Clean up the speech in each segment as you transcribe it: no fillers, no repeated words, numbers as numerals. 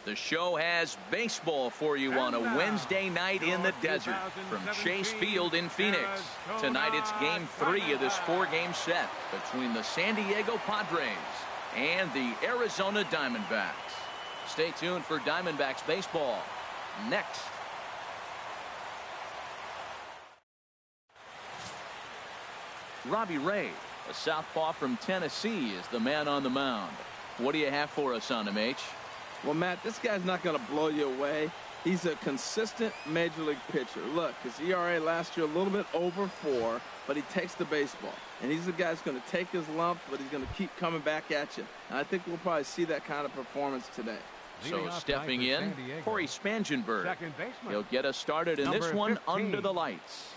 The show has baseball for you on a Wednesday night in the desert from Chase Field in Phoenix. Tonight it's game 3 of this 4-game set between the San Diego Padres and the Arizona Diamondbacks. Stay tuned for Diamondbacks baseball next. Robbie Ray, a southpaw from Tennessee, is the man on the mound. What do you have for us on him, H? Well, Matt, this guy's not going to blow you away. He's a consistent major league pitcher. Look, his ERA last year a little bit over 4, but he takes the baseball. And he's the guy that's going to take his lumps, but he's going to keep coming back at you. And I think we'll probably see that kind of performance today. So stepping in, Corey Spangenberg. He'll get us started in this one 15. Under the lights.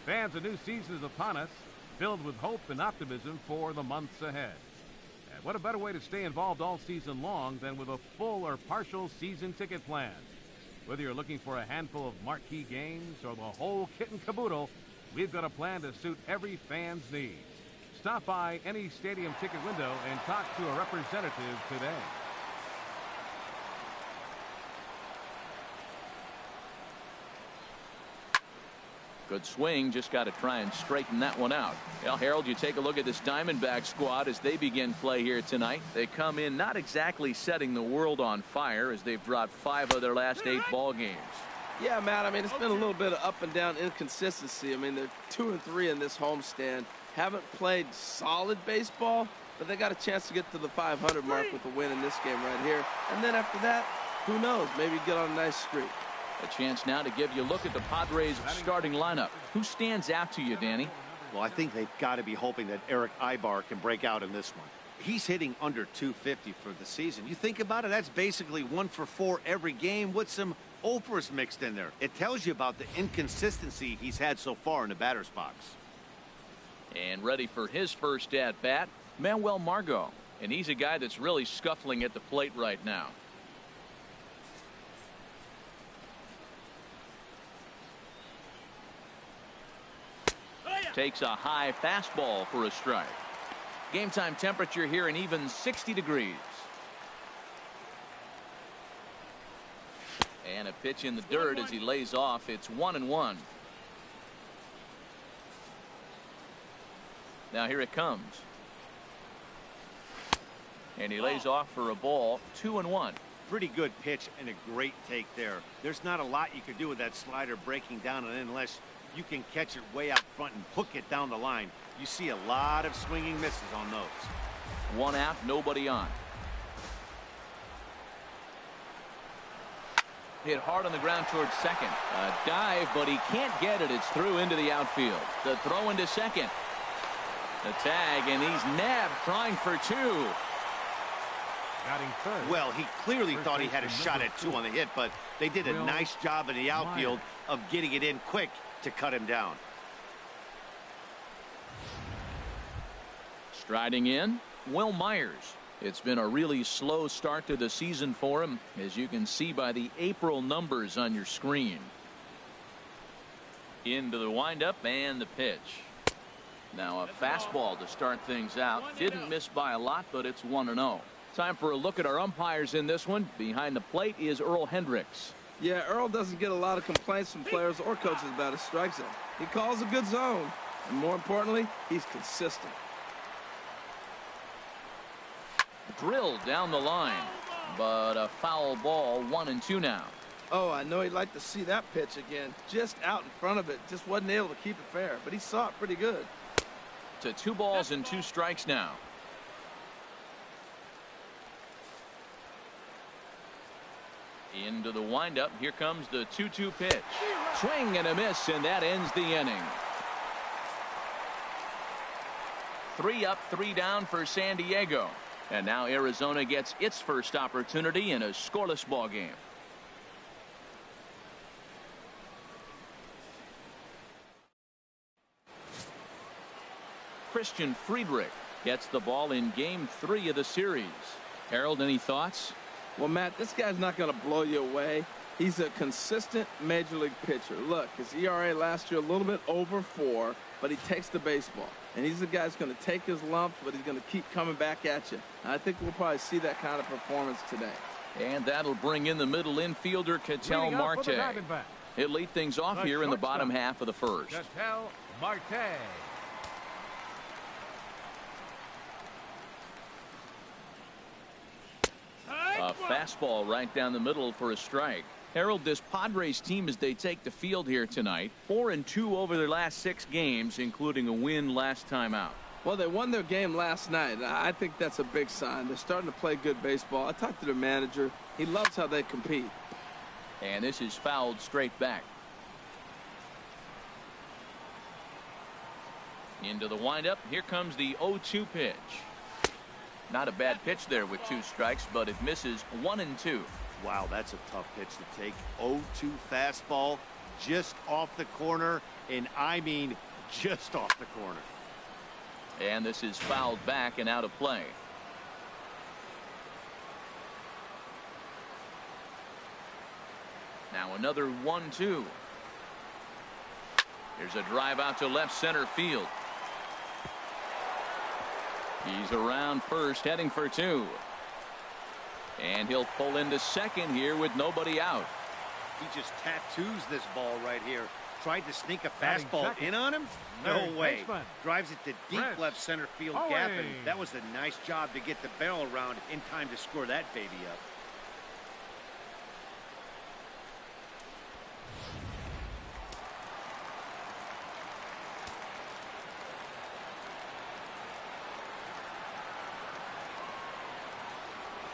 Fans, a new season is upon us, filled with hope and optimism for the months ahead. And what a better way to stay involved all season long than with a full or partial season ticket plan. Whether you're looking for a handful of marquee games or the whole kit and caboodle, we've got a plan to suit every fan's needs. Stop by any stadium ticket window and talk to a representative today. Good swing, just got to try and straighten that one out. Well, Harold, you take a look at this Diamondback squad as they begin play here tonight. They come in not exactly setting the world on fire as they've dropped 5 of their last 8 ball games. Yeah, Matt, I mean, it's been a little bit of up and down inconsistency. I mean, they're 2-3 in this homestand. Haven't played solid baseball, but they got a chance to get to the 500 mark with the win in this game right here. And then after that, who knows? Maybe get on a nice streak. A chance now to give you a look at the Padres starting lineup. Who stands out to you, Danny? Well, I think they've got to be hoping that Eric Ibar can break out in this one. He's hitting under 250 for the season. You think about it, that's basically 1 for 4 every game with some Oprahs mixed in there. It tells you about the inconsistency he's had so far in the batter's box. And ready for his first at-bat, Manuel Margot. And he's a guy that's really scuffling at the plate right now. Takes a high fastball for a strike. Game time temperature here an even 60 degrees. And a pitch in the dirt as he lays off. It's 1-1. Now here it comes. And he lays off for a ball. 2-1. Pretty good pitch and a great take there. There's not a lot you could do with that slider breaking down and in unless you can catch it way out front and hook it down the line. You see a lot of swinging misses on those. 1 out, nobody on. Hit hard on the ground towards second. A dive, but he can't get it. It's through into the outfield. The throw into second. The tag, and he's nabbed, trying for 2. Well, he clearly thought he had a shot at 2 on the hit, but they did a nice job in the outfield of getting it in quick to cut him down. Striding in, Will Myers. It's been a really slow start to the season for him, as you can see by the April numbers on your screen. Into the windup and the pitch. Now a fastball to start things out. Didn't miss by a lot, but it's 1-0. Time for a look at our umpires in this one. Behind the plate is Earl Hendricks. Yeah, Earl doesn't get a lot of complaints from players or coaches about his strike zone. He calls a good zone, and more importantly, he's consistent. Drilled down the line, but a foul ball. 1-2 now. Oh, I know he'd like to see that pitch again. Just out in front of it. Just wasn't able to keep it fair, but he saw it pretty good. To 2 balls and 2 strikes now. Into the windup. Here comes the 2-2 pitch. Swing and a miss, and that ends the inning. 3 up, 3 down for San Diego. And now Arizona gets its first opportunity in a scoreless ball game. Christian Friedrich gets the ball in game 3 of the series. Harold, any thoughts? Well, Matt, this guy's not going to blow you away. He's a consistent major league pitcher. Look, his ERA last year a little bit over 4, but he takes the baseball. And he's the guy who's going to take his lumps, but he's going to keep coming back at you. And I think we'll probably see that kind of performance today. And that'll bring in the middle infielder, Ketel Marte. He'll lead things off here in the bottom half of the first. Ketel Marte. A fastball right down the middle for a strike. Harold, this Padres team as they take the field here tonight, 4-2 over their last 6 games, including a win last time out. Well, they won their game last night. I think that's a big sign. They're starting to play good baseball. I talked to their manager. He loves how they compete. And this is fouled straight back. Into the windup. Here comes the 0-2 pitch. Not a bad pitch there with 2 strikes, but it misses 1-2. Wow, that's a tough pitch to take. 0-2 fastball just off the corner, and I mean just off the corner. And this is fouled back and out of play. Now another 1-2. Here's a drive out to left center field. He's around first, heading for 2. And he'll pull into second here with nobody out. He just tattoos this ball right here. Tried to sneak a fastball in on him? No way. Drives it to deep left center field gap, and that was a nice job to get the barrel around in time to score that baby up.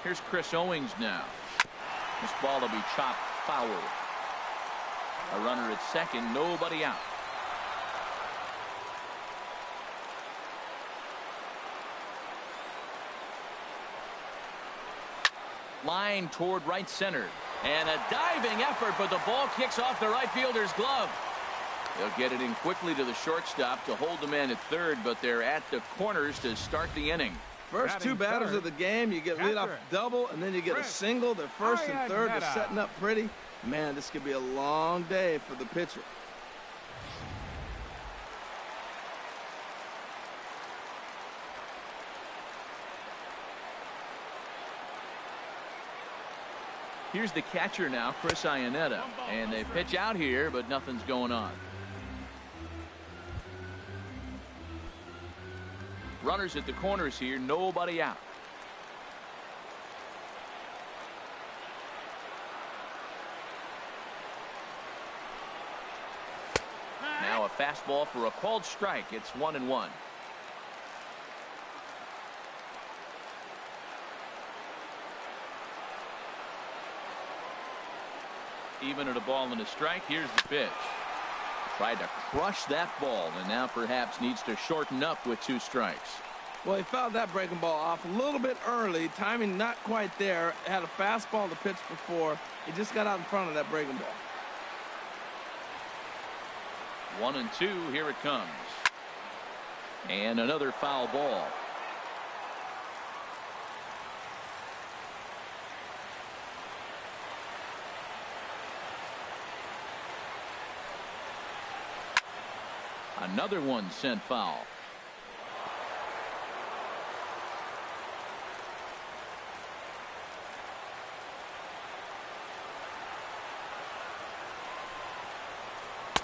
Here's Chris Owings now. This ball will be chopped foul. A runner at second, nobody out. Line toward right center. And a diving effort, but the ball kicks off the right fielder's glove. They'll get it in quickly to the shortstop to hold the man at third, but they're at the corners to start the inning. First 2 batters of the game, you get leadoff double, and then you get a single. They're first and third. They're setting up pretty. Man, this could be a long day for the pitcher. Here's the catcher now, Chris Iannetta. And they pitch out here, but nothing's going on. Runners at the corners here, nobody out. Now a fastball for a called strike. It's 1-1. Even at a ball and a strike, here's the pitch. Tried to crush that ball, and now perhaps needs to shorten up with 2 strikes. Well, he fouled that breaking ball off a little bit early. Timing not quite there. Had a fastball to pitch before. He just got out in front of that breaking ball. 1-2. Here it comes. And another foul ball. Another one sent foul.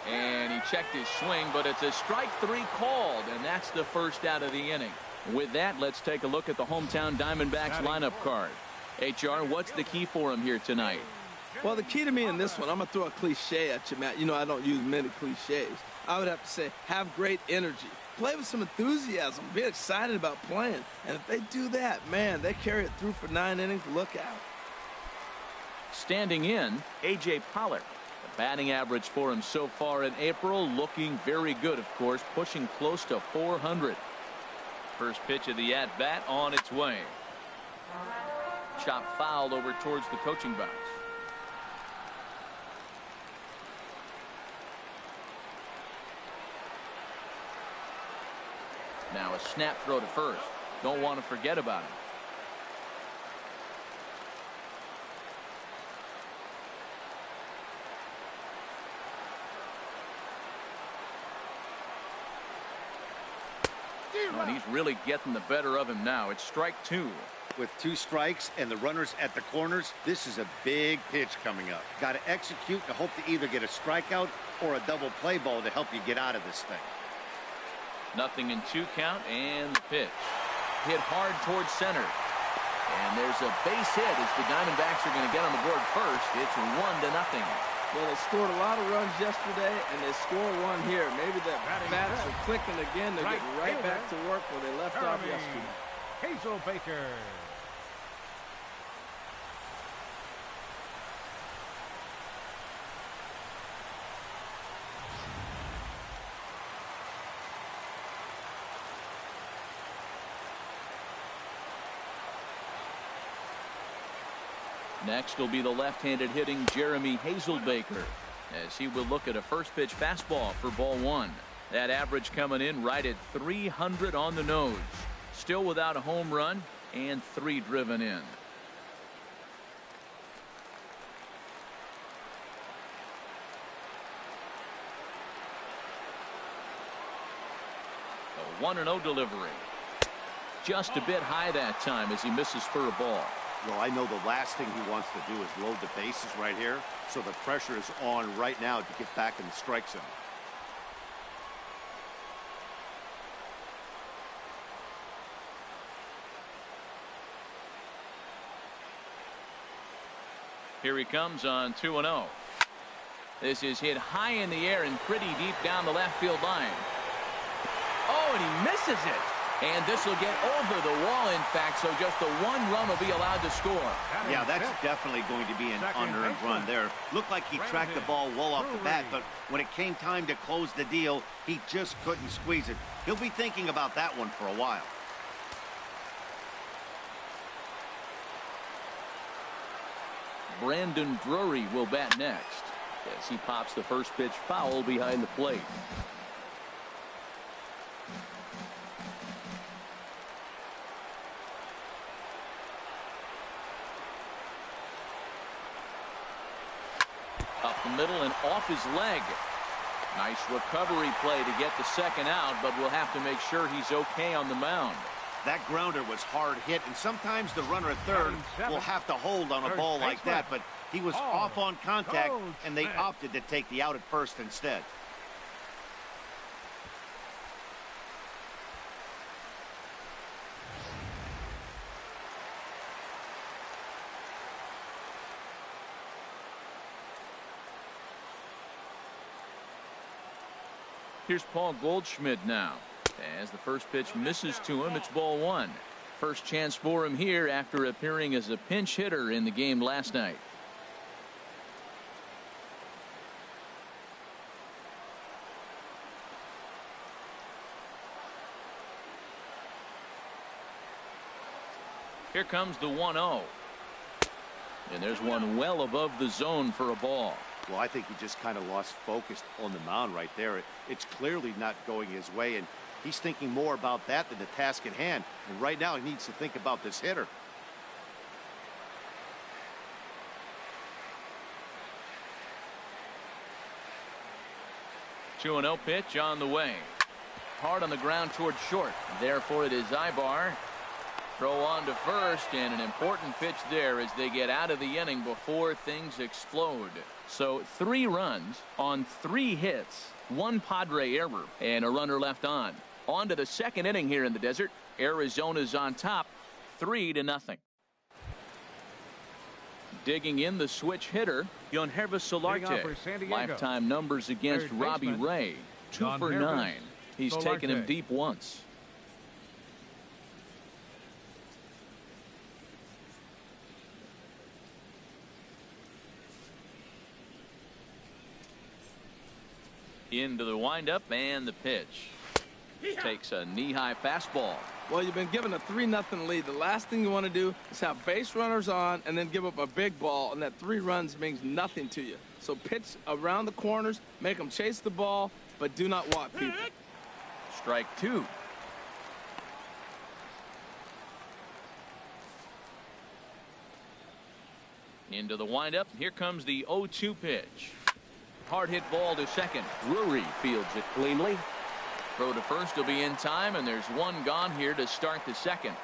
And he checked his swing, but it's a strike 3 called, and that's the first out of the inning. With that, let's take a look at the hometown Diamondbacks lineup card. HR, what's the key for him here tonight? Well, the key to me in this one, I'm going to throw a cliche at you, Matt. You know I don't use many cliches. I would have to say have great energy. Play with some enthusiasm. Be excited about playing. And if they do that, man, they carry it through for 9 innings. Look out. Standing in, A.J. Pollard. The batting average for him so far in April looking very good, of course, pushing close to 400. First pitch of the at-bat on its way. Chop foul over towards the coaching box. Now a snap throw to first. Don't want to forget about him. And he's really getting the better of him now. It's strike two. With 2 strikes and the runners at the corners, this is a big pitch coming up. Got to execute to hope to either get a strikeout or a double play ball to help you get out of this thing. 0-2 count, and the pitch. Hit hard towards center. And there's a base hit as the Diamondbacks are going to get on the board first. It's 1-0. Well, they scored a lot of runs yesterday, and they scored one here. Maybe the bats are clicking again. They're getting right back to work where they left off yesterday. Hazel Baker. Next will be the left-handed hitting Jeremy Hazelbaker as he will look at a first pitch fastball for ball 1. That average coming in right at 300 on the nose. Still without a home run and 3 driven in. A 1-0 delivery. Just a bit high that time as he misses for a ball. Well, I know the last thing he wants to do is load the bases right here, so the pressure is on right now to get back in the strike zone. Here he comes on 2-0. This is hit high in the air and pretty deep down the left field line. Oh, and he misses it. And this will get over the wall, in fact, so just the 1 run will be allowed to score. Yeah, that's definitely going to be an unearned run there. Looked like he tracked the ball well off the bat, but when it came time to close the deal, he just couldn't squeeze it. He'll be thinking about that one for a while. Brandon Drury will bat next as he pops the first pitch foul behind the plate. Up the middle and off his leg. Nice recovery play to get the second out, but we'll have to make sure he's okay on the mound. That grounder was hard hit, and sometimes the runner at third will have to hold on a ball like that, but he was off on contact, and they opted to take the out at first instead. Here's Paul Goldschmidt now. As the first pitch misses to him, it's ball 1. First chance for him here after appearing as a pinch hitter in the game last night. Here comes the 1-0. And there's one well above the zone for a ball. Well, I think he just kind of lost focus on the mound right there. It's clearly not going his way, and he's thinking more about that than the task at hand. And right now he needs to think about this hitter. Two 2-0 pitch on the way. Hard on the ground towards short. Therefore it is Ibar. Throw on to first, and an important pitch there as they get out of the inning before things explode. So 3 runs on 3 hits, 1 Padre error, and a runner left on. On to the second inning here in the desert. Arizona's on top, 3-0. Digging in the switch hitter, Yonhervis Solarte. Lifetime numbers against Robbie Ray, 2 for 9. He's taken him deep once. Into the windup and the pitch. Takes a knee-high fastball. Well, you've been given a 3-0 lead. The last thing you want to do is have base runners on and then give up a big ball, and that 3 runs means nothing to you. So pitch around the corners, make them chase the ball, but do not walk people. Strike 2. Into the windup. Here comes the 0-2 pitch. Hard hit ball to second. Drury fields it cleanly. Throw to first will be in time, and there's one gone here to start the second.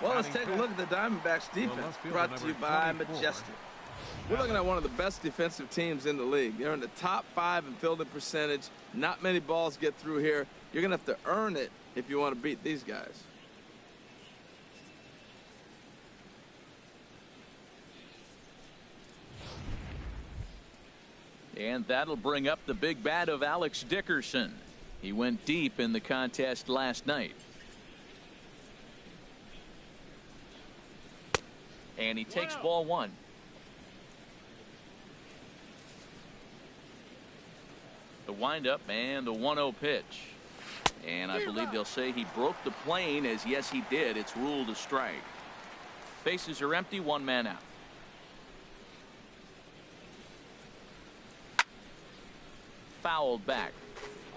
Well, let's take a look at the Diamondbacks defense, brought to you by Majestic. We're looking at one of the best defensive teams in the league. They're in the top 5 in fielding percentage. Not many balls get through here. You're going to have to earn it if you want to beat these guys. And that'll bring up the big bat of Alex Dickerson. He went deep in the contest last night. And he takes ball 1. The windup and the 1-0 pitch. And I believe they'll say he broke the plane, as yes he did. It's ruled a strike. Bases are empty, 1 man out. Fouled back.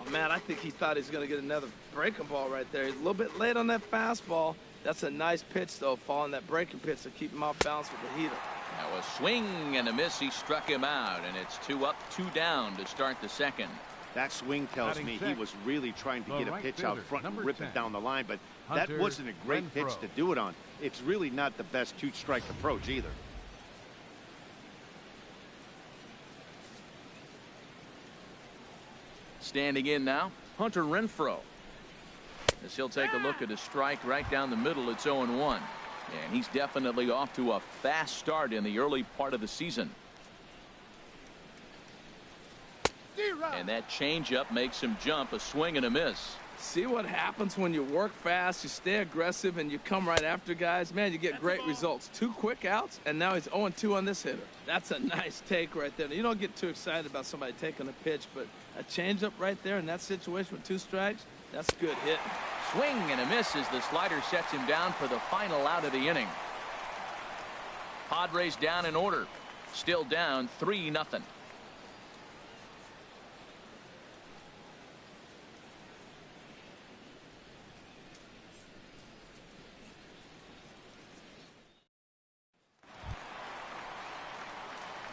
Oh, man, I think he thought he was going to get another breaking ball right there. He's a little bit late on that fastball. That's a nice pitch, though, following that breaking pitch to keep him off balance with the heater. Now a swing and a miss. He struck him out, and it's 2 up, 2 down to start the second. That swing tells me he was really trying to get a pitch out front and rip it down the line, but that wasn't a great pitch to do it on. It's really not the best 2-strike approach either. Standing in now, Hunter Renfroe. As he'll take a look at a strike right down the middle. It's 0-1. And he's definitely off to a fast start in the early part of the season. And that changeup makes him jump. A swing and a miss. See what happens when you work fast, you stay aggressive, and you come right after guys? Man, you get great results. 2 quick outs, and now he's 0-2 on this hitter. That's a nice take right there. You don't get too excited about somebody taking a pitch, but a changeup right there in that situation with 2 strikes, that's good hit. Swing and a miss as the slider sets him down for the final out of the inning. Padres down in order. Still down 3-0.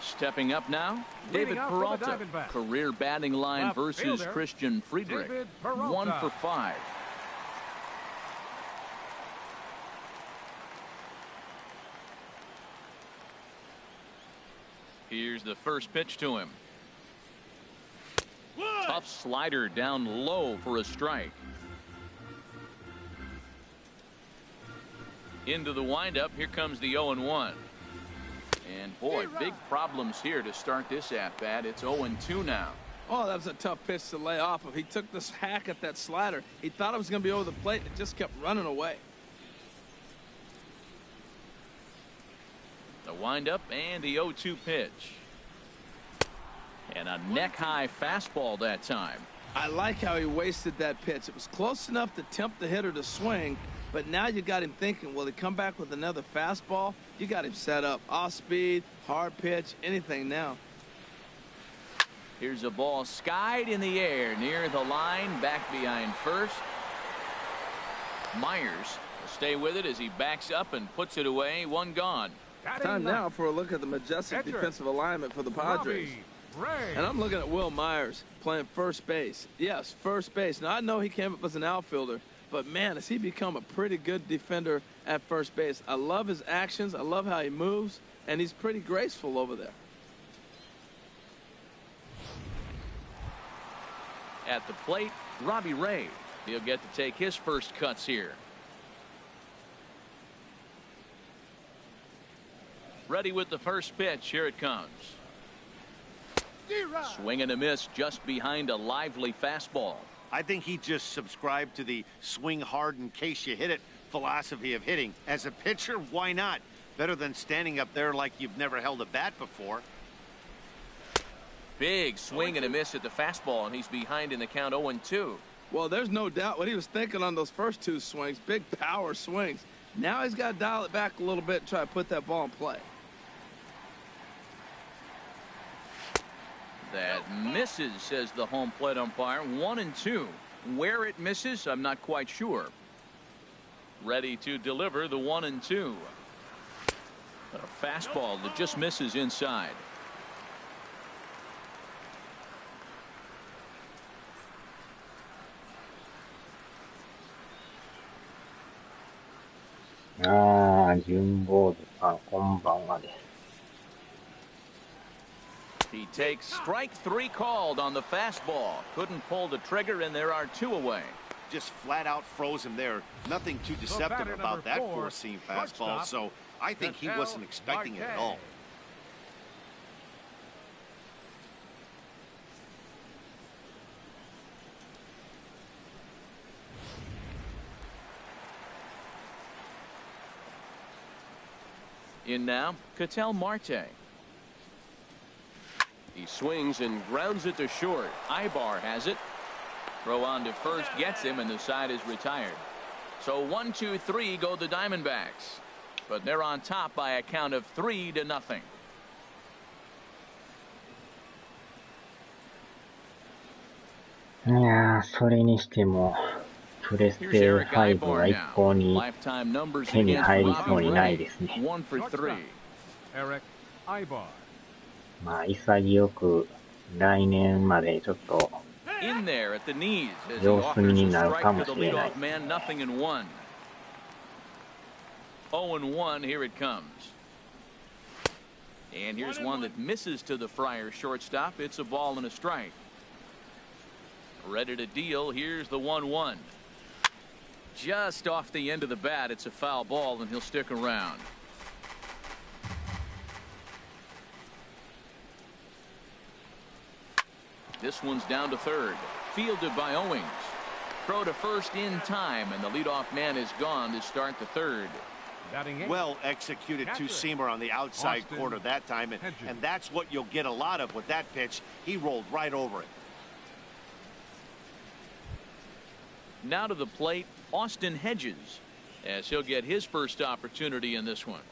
Stepping up now, David Peralta. Career batting line versus Christian Friedrich. 1 for 5. Here's the first pitch to him. Tough slider down low for a strike. Into the windup. Here comes the 0-1. And boy, big problems here to start this at-bat. It's 0-2 now. Oh, that was a tough pitch to lay off of. He took this hack at that slider. He thought it was going to be over the plate, and it just kept running away. The windup and the 0-2 pitch. And a neck-high fastball that time. I like how he wasted that pitch. It was close enough to tempt the hitter to swing, but now you got him thinking, will he come back with another fastball? You got him set up. Off speed, hard pitch, anything now. Here's a ball skied in the air near the line, back behind first. Myers will stay with it as he backs up and puts it away. 1 gone. Time now for a look at the majestic defensive alignment for the Padres. And I'm looking at Will Myers playing first base. Yes, first base. Now, I know he came up as an outfielder, but, man, has he become a pretty good defender at first base. I love his actions. I love how he moves, and he's pretty graceful over there. At the plate, Robbie Ray. He'll get to take his first cuts here. Ready with the first pitch. Here it comes. Swing and a miss just behind a lively fastball. I think he just subscribed to the swing hard in case you hit it philosophy of hitting. As a pitcher, why not? Better than standing up there like you've never held a bat before. Big swing and a miss at the fastball, and he's behind in the count 0-2. Well, there's no doubt what he was thinking on those first two swings. Big power swings. Now he's got to dial it back a little bit and try to put that ball in play. That misses, says the home plate umpire. 1-2. Where it misses, I'm not quite sure. Ready to deliver the 1-2. A fastball that just misses inside. He takes strike 3 called on the fastball. Couldn't pull the trigger, and there are 2 away. Just flat out froze him there. Nothing too deceptive about that 4-seam fastball, so I think he wasn't expecting it at all. In now, Ketel Marte. He swings and grounds it to short. Ibar has it. Throw on to first gets him, and the side is retired. So 1-2-3 go the Diamondbacks. But they're on top by a count of 3-0. いやー、それにしても、プレステ5は一向に手に入りそうにないですね。まあ、潔く来年までちょっと様子見になるかもしれない。0-1, here it comes. And here's one that misses to the Friar shortstop. It's a ball and a strike. Ready to deal. Here's the 1-1. Just off the end of the bat. It's a foul ball, and he'll stick around. This one's down to third. Fielded by Owings. Throw to first in time, and the leadoff man is gone to start the third. Well executed two-seamer on the outside corner that time, and that's what you'll get a lot of with that pitch. He rolled right over it. Now to the plate, Austin Hedges, as he'll get his first opportunity in this one.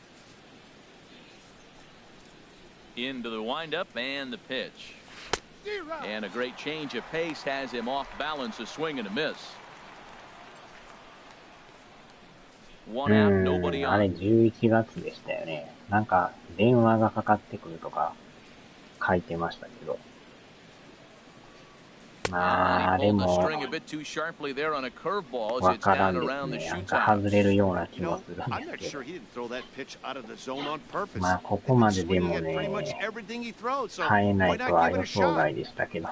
Into the windup and the pitch. And a great change of pace has him off balance, a swing and a miss. One out, nobody on. あれ11月でしたよね。なんか電話がかかってくるとか書いてましたけど。まああれもわからんですね。なんか外れるような気もするんですけど。まあここまででもね、変えないとは予想外でしたけど。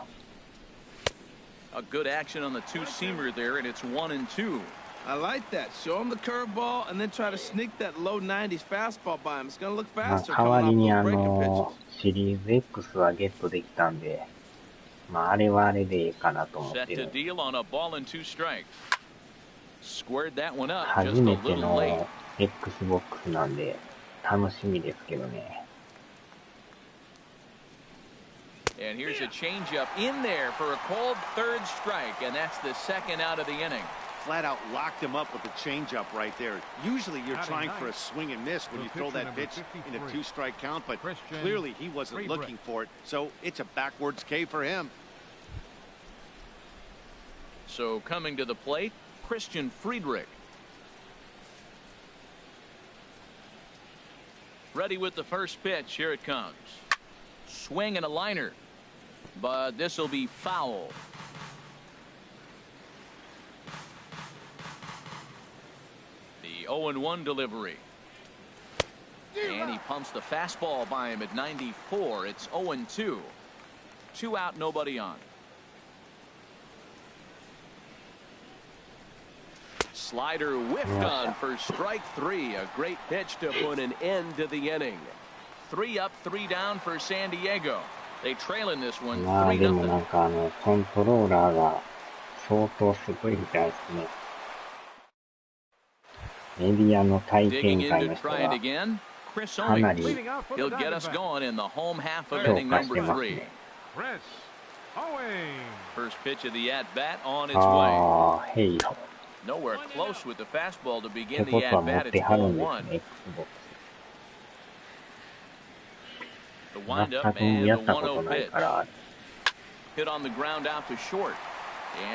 A good action on the two-seamer there, and it's 1-2. I like that. Show him the curveball and then try to sneak that low 90s fastball by him. It's going to look faster. 代わりにシリーズ X はゲットできたんで、まああれはあれでいいかなと思ってる。初めての Xbox なんで楽しみですけどね。And here's a changeup in there for a called third strike, and that's the second out of the inning. Flat out locked him up with a changeup right there. Usually you're trying for a swing and miss when you throw that pitch in a two-strike count, but clearly he wasn't looking for it, so it's a backwards K for him. So coming to the plate, Christian Friedrich. Ready with the first pitch. Here it comes. Swing and a liner, but this will be foul. The 0-1 delivery. And he pumps the fastball by him at 94. It's 0-2. 2 out, nobody on. Slider whiffed on for strike 3. A great pitch to put an end to the inning. 3 up, 3 down for San Diego. They trail in this one 3-0. まあでもなんかコントローラーが相当すごいみたいですね。メディアの体験会の人はかなり評価してますね。Chris Owing. First pitch of the at-bat on its ああ、ヘイロ。way. Nowhere close with the fastball to って begin こ the とは持っ at-bat. て It's はる ball んです one. ね、Xbox。The 全 windup く and や the ったこと 1-0 ない pitch. から、Hit on the ground out to short.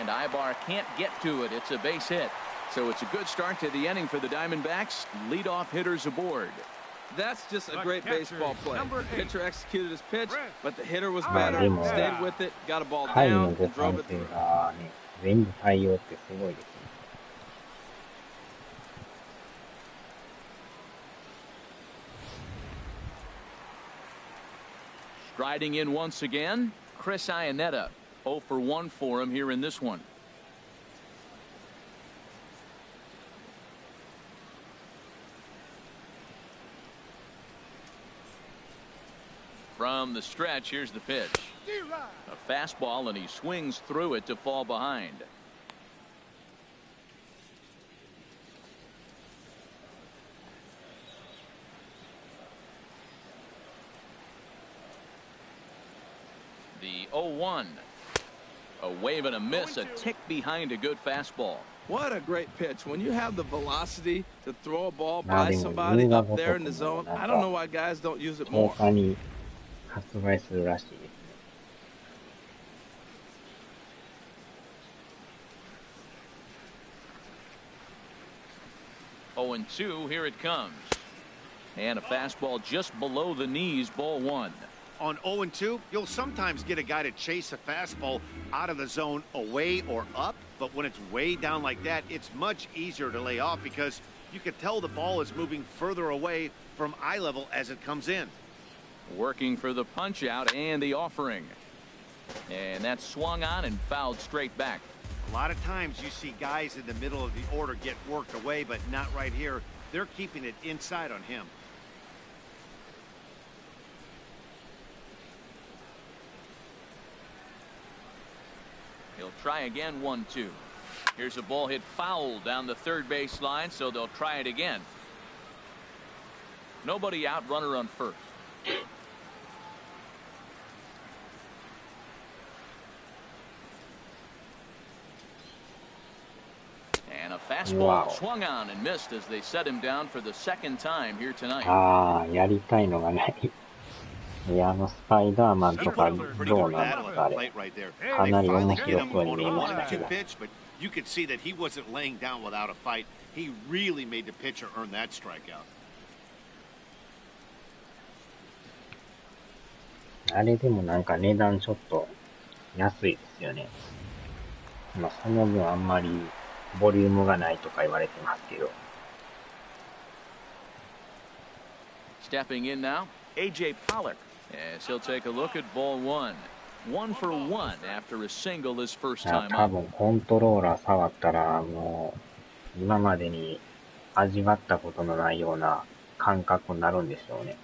And Ibar can't get to it. It's a base hit. So it's a good start to the inning for the Diamondbacks. Leadoff hitters aboard. That's just a The great catcher, baseball play. number 8. Pitcher executed his pitch, but the hitter was まあ better. でも、 Stayed with it, got a ball 回の down, 互 and drove 換 it 性 through. がね、全部対応ってすごいですね。Striding in once again, Chris Iannetta. 0 for 1 for him here in this one. From the stretch, here's the pitch. A fastball, and he swings through it to fall behind. The 0-1. A wave and a miss, a tick behind a good fastball. What a great pitch. When you have the velocity to throw a ball まあ by でも、 somebody 優雅 up ごと there く in the も zone, なん I don't know か、 why guys don't use it 10 more. 日に発売するらしいですね。0-2, here it comes. And a fastball just below the knees, ball one. On 0-2, you'll sometimes get a guy to chase a fastball out of the zone away or up, but when it's way down like that, it's much easier to lay off because you can tell the ball is moving further away from eye level as it comes in. Working for the punch out and the offering. And that's swung on and fouled straight back. A lot of times you see guys in the middle of the order get worked away, but not right here. They're keeping it inside on him. He'll try again, 1-2. Here's a ball hit foul down the third base line, so they'll try it again. Nobody out, runner on first. And a fastball swung on and missed as they set him down for the second time here tonight. ああ、やりたいのがない。いや、スパイダーマンとかどうなんですか、あれ。かなり面白そうに見えましたけど。You could see that he wasn't laying down without a fight. He really made the pitcher earn that strikeout. あれでもなんか値段ちょっと安いですよね。まあその分あんまりボリュームがないとか言われてますけど。Stepping in now, A.J. Pollock, as he'll take a look at ball one. 1 for 1 after a single his first time 多 up. 分コントローラー触ったらもう今までに味わったことのないような感覚になるんでしょうね。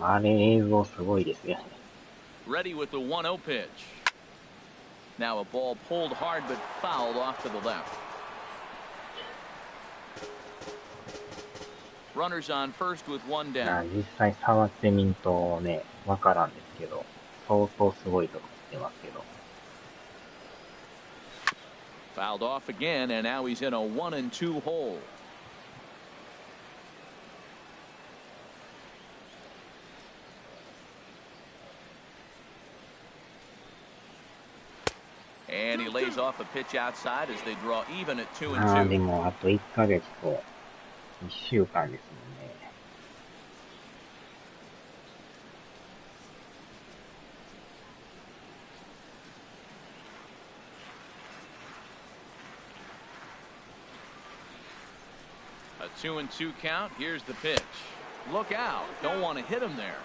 あれ映像すごいですよね。Ready with the 1-0 pitch. Now a ball pulled hard but fouled off to the left. Runners on first with one down. 実際触ってみんとね、わからんですけど、相当すごいとこ知ってますけど。Fouled off again, and now he's in a 1-2 hole. And he lays off a pitch outside as they draw even at 2-2. でもあと1ヶ月と1週間ですもんね。A 2-2 count. Here's the pitch. Look out. Don't want to hit him there.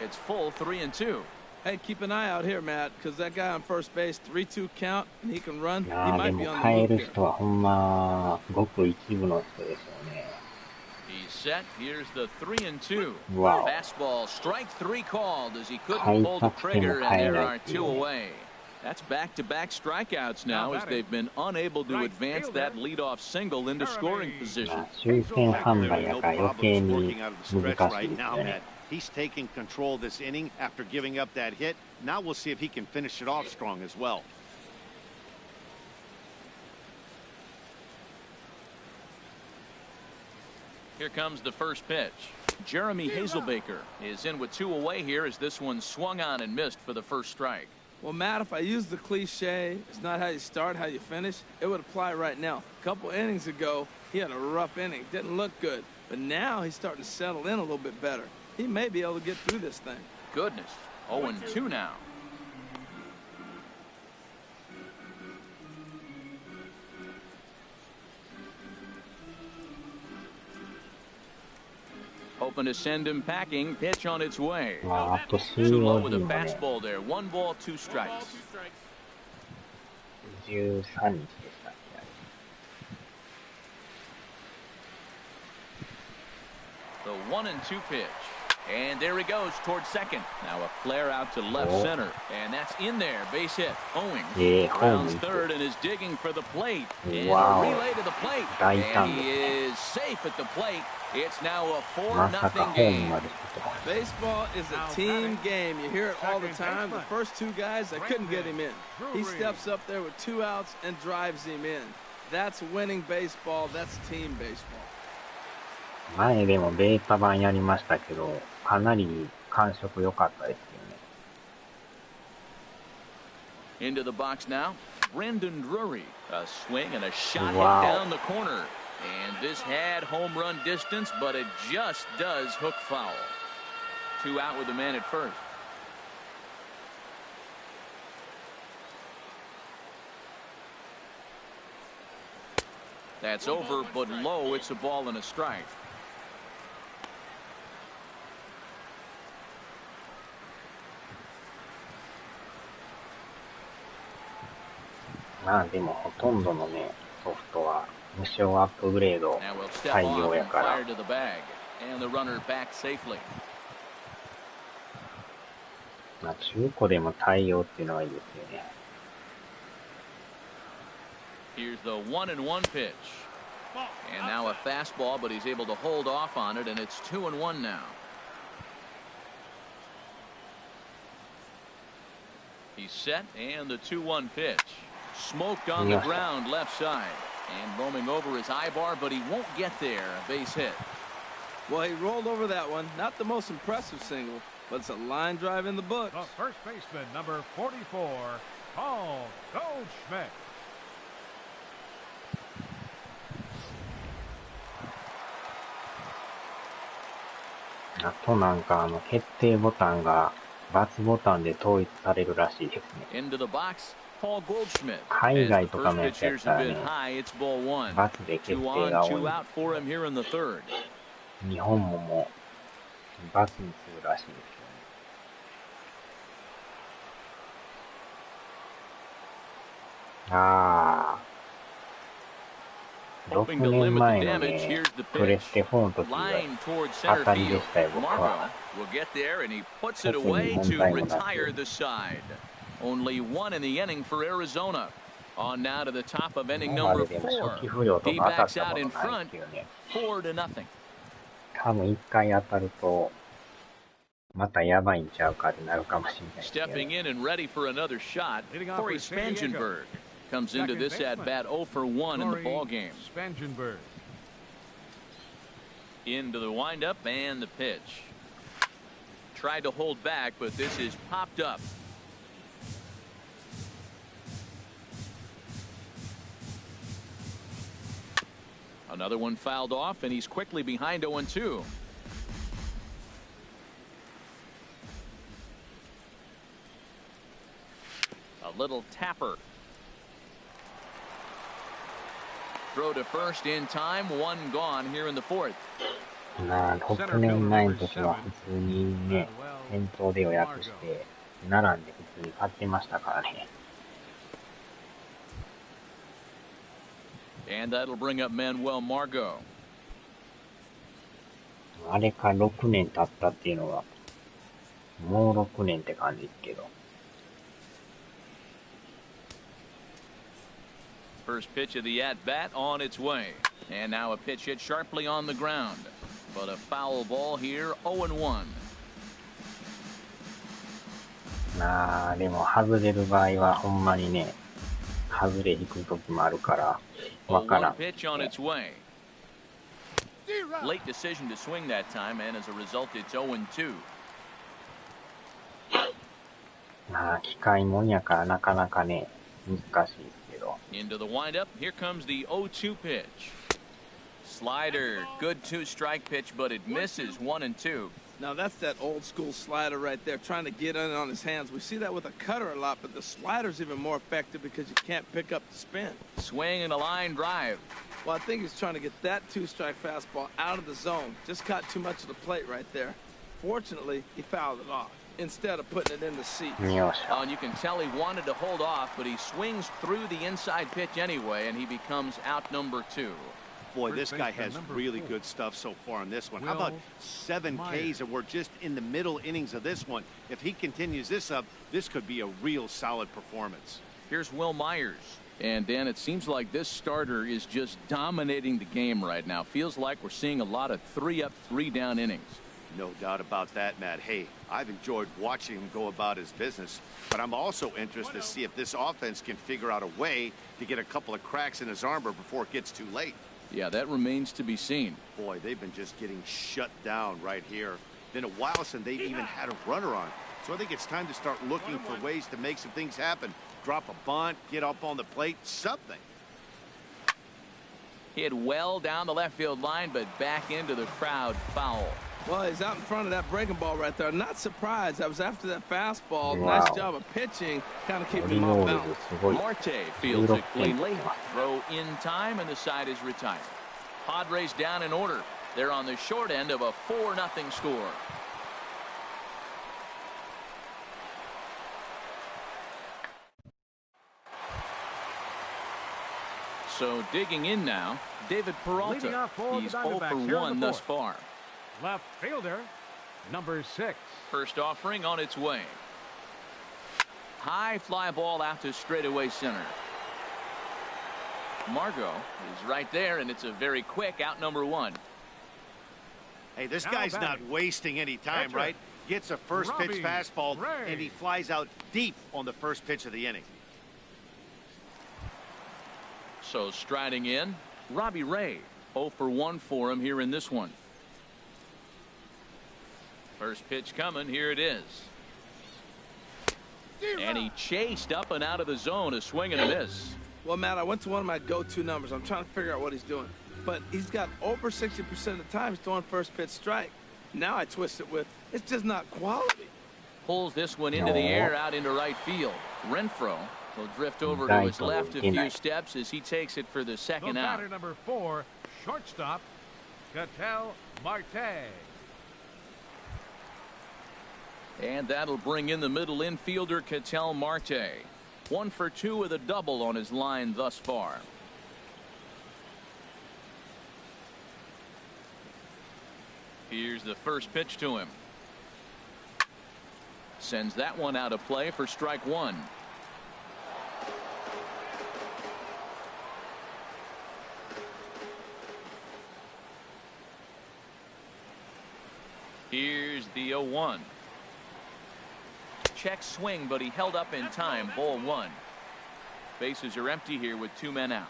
It's full 3-2. Hey, keep an eye out here, Matt, because that guy on first base, 3-2 count, and he can run. い He やで might も be on the 変え move る here. 人はほんまごく一部の人でしょうね。He's set. Here's the 3-2. Wow. Fastball, strike three called as he couldn't pull the trigger, and there are two away. That's back-to-back strikeouts now as they've been unable to advance that leadoff single into scoring position. 抽選販売やから余計に難しいですよね。He's taking control this inning after giving up that hit. Now we'll see if he can finish it off strong as well. Here comes the first pitch. Jeremy Hazelbaker is in with 2 away here as this one swung on and missed for the first strike. Well, Matt, if I use the cliche, it's not how you start, how you finish, it would apply right now. A couple innings ago, he had a rough inning. Didn't look good. But now he's starting to settle in a little bit better. He may be able to get through this thing. Goodness. 0-2 now. Hoping to send him packing. Pitch on its way. Too low with a fastball there. 1 ball, 2 strikes. 13日でしたっけ。The 1-2 pitch. And there he goes towards second. Now a flare out to left center. And that's in there. Base hit. Owing. Rounds third and is digging for the plate. And a relay to the plate. And he is safe at the plate. It's now a 4-0 game. Baseball is a team game. You hear it all the time. The first 2 guys, I couldn't get him in. He steps up there with 2 outs and drives him in. That's winning baseball. That's team baseball. 前でもベータ版やりましたけど、かなり感触良かったですよね。 Into the box now. Brandon Drury. A swing and a shot hit down the corner. And this had home run distance, but it just does hook foul. 2 out with the man at first. That's over, but low. It's a ball and a strike. まあでもほとんどのね、ソフトは無償アップグレード対応やから。まあ中古でも対応っていうのはいいですよね。Here's the 1-1 pitch. And now a fastball, but he's able to hold off on it, and it's 2-1 now. He's set, and the 2-1 pitch. Smoked on the ground left side. And roaming over his eye bar, but he won't get there. A base hit. Well, he rolled over that one. Not the most impressive single, but it's a line drive in the books. The first baseman, number 44, Paul Goldschmidt. あとなんか決定ボタンが×ボタンで統一されるらしいですね。Into the box. Paul Goldschmidt. 海外とかのやつやったらね、×で決定が多い。日本ももう×にするらしいですよね。ああ、6年前のね、プレステ4の時は当たりでしたよ、僕は。特に問題もなく。Only 1 in the inning for Arizona. On now to the top of inning number 4. He backs out in front, 4-0. 多分一回当たるとまたやばいんちゃうかってなるかもしれないですけど。 Stepping in and ready for another shot. Corey Spangenberg comes into this at bat 0 for 1 in the ball game. Spangenberg. Into the windup and the pitch. Tried to hold back, but this is popped up. Another one fouled off, and he's quickly behind 0-2. A little tapper. Throw to first in time, 1 gone here in the 4th. まあ、6年前の時は普通にね、店頭で予約して並んで普通に買ってましたからね。And that'll bring up Manuel Margot. あれから6年経ったっていうのは、もう6年って感じですけど。First pitch of the at-bat on its way. And now a pitch hit sharply on the ground. But a foul ball here, 0-1. まあ、でも外れる場合はほんまにね、外れ引く時もあるから、わからん。Late decision to swing that time, and as a result, it's 0-2. まあ、機械もんやからなかなかね、難しいですけど。Into the windup, here comes the 0-2 pitch. Slider, good 2-strike pitch, but it misses 1-2. Now that's that old school slider right there, trying to get in on his hands. We see that with a cutter a lot, but the slider's even more effective because you can't pick up the spin. Swing and a line drive. Well, I think he's trying to get that 2-strike fastball out of the zone. Just caught too much of the plate right there. Fortunately, he fouled it off instead of putting it in the seat. Oh, and you can tell he wanted to hold off, but he swings through the inside pitch anyway, and he becomes out number 2. Boy, this guy has really good stuff so far in this one. How about 7 Ks, and we're just in the middle innings of this one. If he continues this up, this could be a real solid performance. Here's Will Myers. And, Dan, it seems like this starter is just dominating the game right now. Feels like we're seeing a lot of 3-up, 3-down innings. No doubt about that, Matt. Hey, I've enjoyed watching him go about his business, but I'm also interested to see if this offense can figure out a way to get a couple of cracks in his armor before it gets too late. Yeah, that remains to be seen. Boy, they've been just getting shut down right here. Been a while since they've even had a runner on. So I think it's time to start looking for ways to make some things happen. Drop a bunt, get up on the plate, something. Hit well down the left field line, but back into the crowd, foul. Well, he's out in front of that breaking ball right there. Not surprised. That was after that fastball. Wow. Nice job of pitching, kind of keeping him off balance. Marte fields it cleanly. Throw in time, and the side is retired. Padres down in order. They're on the short end of a 4-0 score. So digging in now, David Peralta. He's 0 for 1 thus far. Left fielder, number 6. First offering on its way. High fly ball out to straightaway center. Margot is right there, and it's a very quick out number 1. Hey, this guy's not wasting any time, right? Gets a first pitch fastball, and he flies out deep on the first pitch of the inning. So striding in, Robbie Ray. 0 for 1 for him here in this one. First pitch coming, here it is. And he chased up and out of the zone, a swing and a miss. Well, Matt, I went to one of my go-to numbers. I'm trying to figure out what he's doing. But he's got over 60% of the time he's throwing first pitch strike. Now I twist it with, it's just not quality. Pulls this one into the air out into right field. Renfroe will drift over to his left a few steps as he takes it for the second out. Batter number 4, shortstop, Ketel Marte. And that'll bring in the middle infielder, Ketel Marte. 1 for 2 with a double on his line thus far. Here's the first pitch to him. Sends that one out of play for strike 1. Here's the 0-1. Check swing, but he held up in time. Ball 1. Bases are empty here with 2 men out.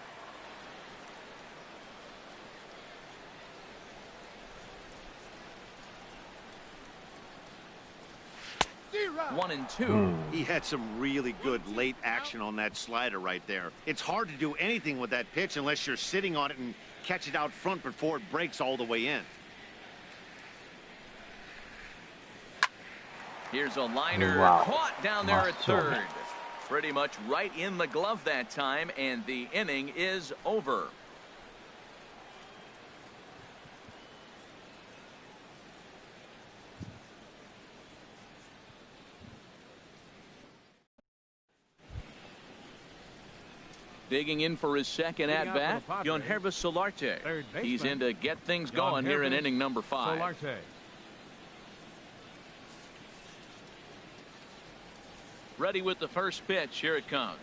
One and 2. He had some really good late action on that slider right there. It's hard to do anything with that pitch unless you're sitting on it and catch it out front before it breaks all the way in. Here's a liner caught down there at third. Pretty much right in the glove that time, and the inning is over. Digging in for his second at-bat, Yonervis Solarte. He's in to get things going here in inning number 5. Solarte. Ready with the first pitch. Here it comes.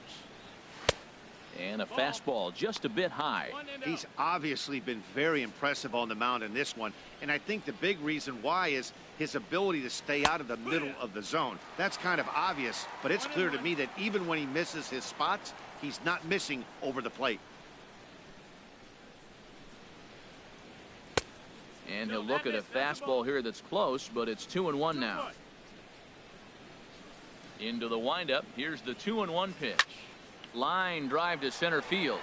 And a fastball just a bit high. He's obviously been very impressive on the mound in this one, and I think the big reason why is his ability to stay out of the middle of the zone. That's kind of obvious, but it's clear to me that even when he misses his spots, he's not missing over the plate. And he'll look at a fastball here that's close, but it's 2-1 now. Into the windup. Here's the 2-1 pitch. Line drive to center field.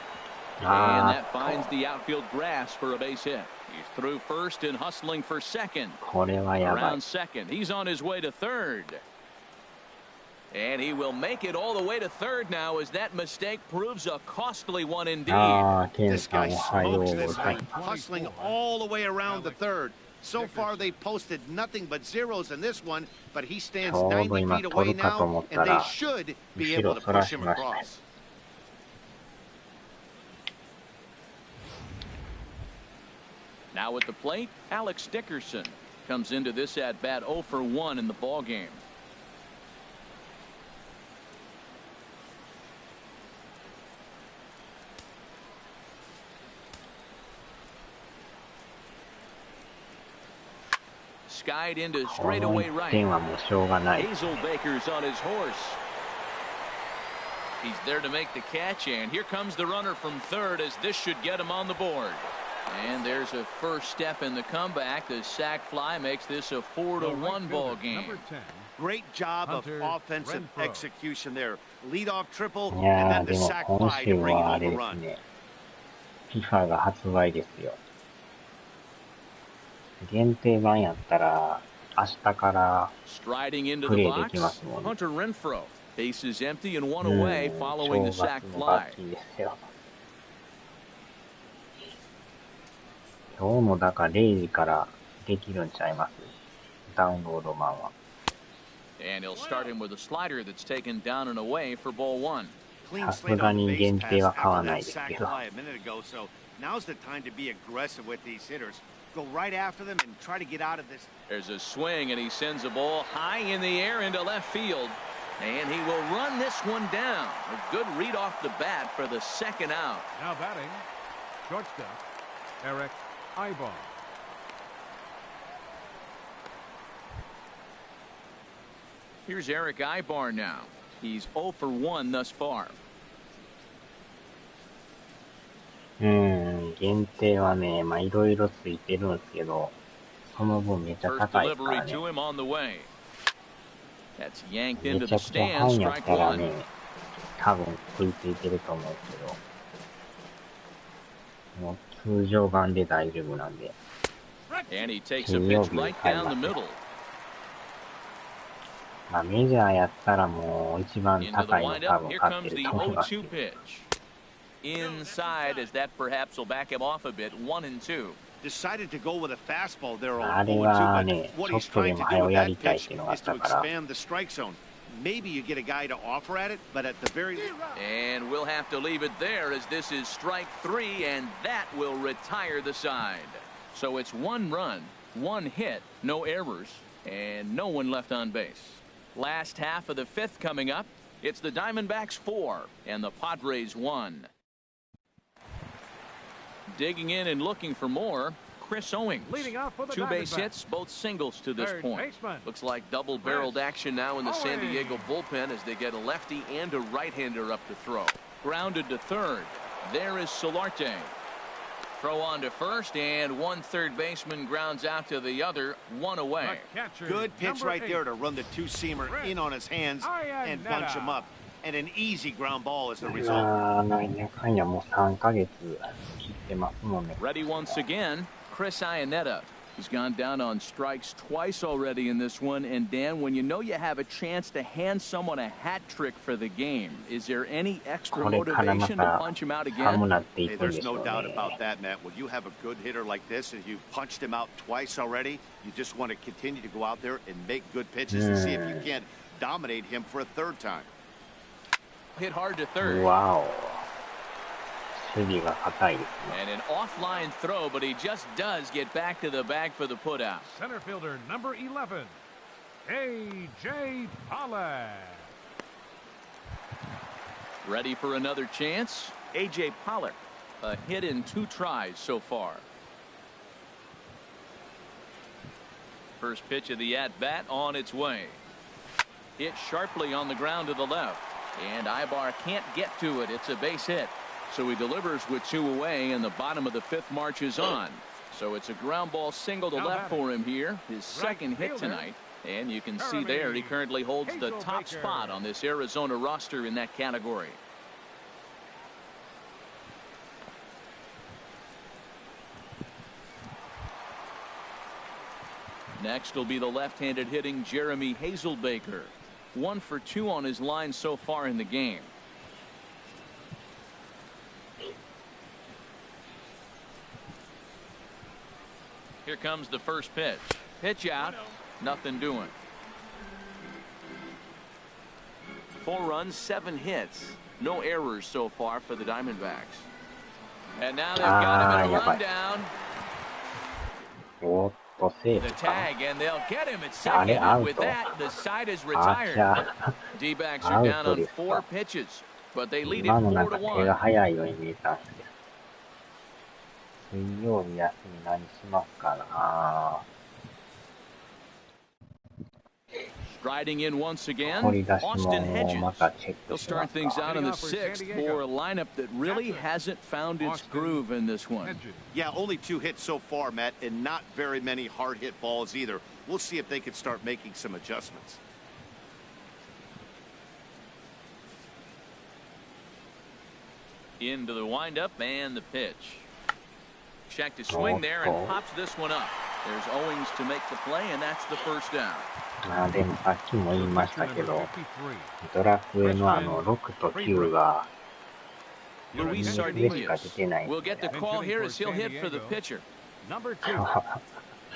And that finds the outfield grass for a base hit. He's through first and hustling for second. Around second. He's on his way to third. And he will make it all the way to third now as that mistake proves a costly one indeed. This guy smokes this thing, hustling all the way around the third. So far, they posted nothing but zeros in this one, but he stands 90 feet away now, and they should be able to push him across. Now at the plate, Alex Dickerson comes into this at-bat 0 for 1 in the ballgame. Skied into straightaway right. Hazelbaker's on his horse. He's there to make the catch, and here comes the runner from third as this should get him on the board. And there's a first step in the comeback. The sac fly makes this a 4-1 ball game. Great job of offensive execution there. Leadoff triple, and then the sac fly to bring home a run. FIFA が発売ですよ。限定版やったら明日からプレイできますもんね。Hunter Renfroe. Base is empty and one away following the sac fly. 今日もだから0時からできるんちゃいます。ダウンロード版は。And he'll start him with a slider that's taken down and away for ball one. さすがに限定は買わないですけど。Now's the time to be aggressive with these hitters. Go right after them and try to get out of this. There's a swing and he sends a ball high in the air into left field. And he will run this one down. A good read off the bat for the second out. Now batting, shortstop, Eric Ibar. Here's Eric Ibar now. He's 0 for 1 thus far. 限定はね、まあいろいろついてるんですけど、その分めっちゃ高いですからね。めちゃくちゃ半やったらね、多分食いついてると思うんですけど、もう通常版で大丈夫なんで、金曜日に買いますね。まあメジャーやったらもう一番高いの多分買ってると思いますけど。Inside as that perhaps will back him off a bit. 1-2. Decided to go with a fastball there on 0-2, but what he's trying to do with that pitch is to expand the strike zone. Maybe you get a guy to offer at it, but at the very and we'll have to leave it there as this is strike 3, and that will retire the side. So it's 1 run, 1 hit, no errors, and no one left on base. Last half of the 5th coming up. It's the Diamondbacks 4 and the Padres 1. Digging in and looking for more, Chris Owings. 2 base hits, both singles to this point. Looks like double-barreled action now in the San Diego bullpen as they get a lefty and a right-hander up to throw. Grounded to third. There is Solarte. Throw on to first, and one third baseman grounds out to the other, 1 away. Good pitch right there to run the two-seamer in on his hands and bunch him up. And an easy ground ball is the result. Ready once again, Chris Iannetta. He's gone down on strikes twice already in this one. And Dan, when you know you have a chance to hand someone a hat trick for the game, is there any extra motivation to punch him out again? Hey, there's no doubt about that, Matt. When you have a good hitter like this and you punched him out twice already, you just want to continue to go out there and make good pitches and see if you can't dominate him for a third time. Hit hard to third. Wow. And an offline throw, but he just does get back to the bag for the putout. Center fielder number 11, A.J. Pollock. Ready for another chance? A.J. Pollock. A hit in 2 tries so far. First pitch of the at-bat on its way. Hit sharply on the ground to the left. And Ibar can't get to it. It's a base hit. So he delivers with 2 away, and the bottom of the 5th marches on. So it's a ground ball single to left for him here. His second hit tonight. And you can see there he currently holds the top spot on this Arizona roster in that category. Next will be the left-handed hitting Jeremy Hazelbaker. 1 for 2 on his line so far in the game. Here comes the first pitch. Pitch out. Nothing doing. 4 runs, 7 hits. No errors so far for the Diamondbacks. And now they've got him in a rundown. The tag, and they'll get him at second. And with that, the side is retired. D-backs are down on 4 pitches, but they lead it 4-1. 水曜日休み何しますかな。 Striding in once again, Austin Hedges. He'll start things out in the 6th for a lineup that really hasn't found its groove in this one. Yeah, only 2 hits so far, Matt, and not very many hard hit balls either. We'll see if they can start making some adjustments. Into the windup and the pitch. Check to swing there and pops this one up. There's Owings to make the play, and that's the first down. でもさっきも言いましたけど、ドラクエの6と9が Luis Sardinas will get the call here as he'll hit for the pitcher. Number 2,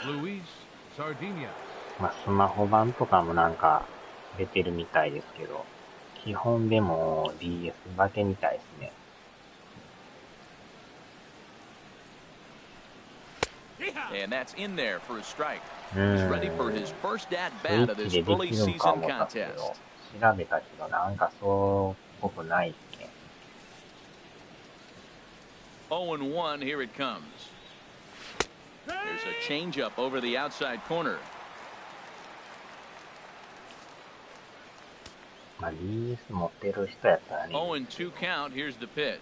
Luis Sardinas. まあスマホ版とかもなんか出てるみたいですけど、基本でも DS だけみたいですね。And that's in there for a strike. He's ready for his first at-bat of this early season contest. 調べたけどなんかそうっぽくないっけ。 0-1, here it comes. There's a changeup over the outside corner. まあ DS 持ってる人やったらね。 0-2 count, here's the pitch.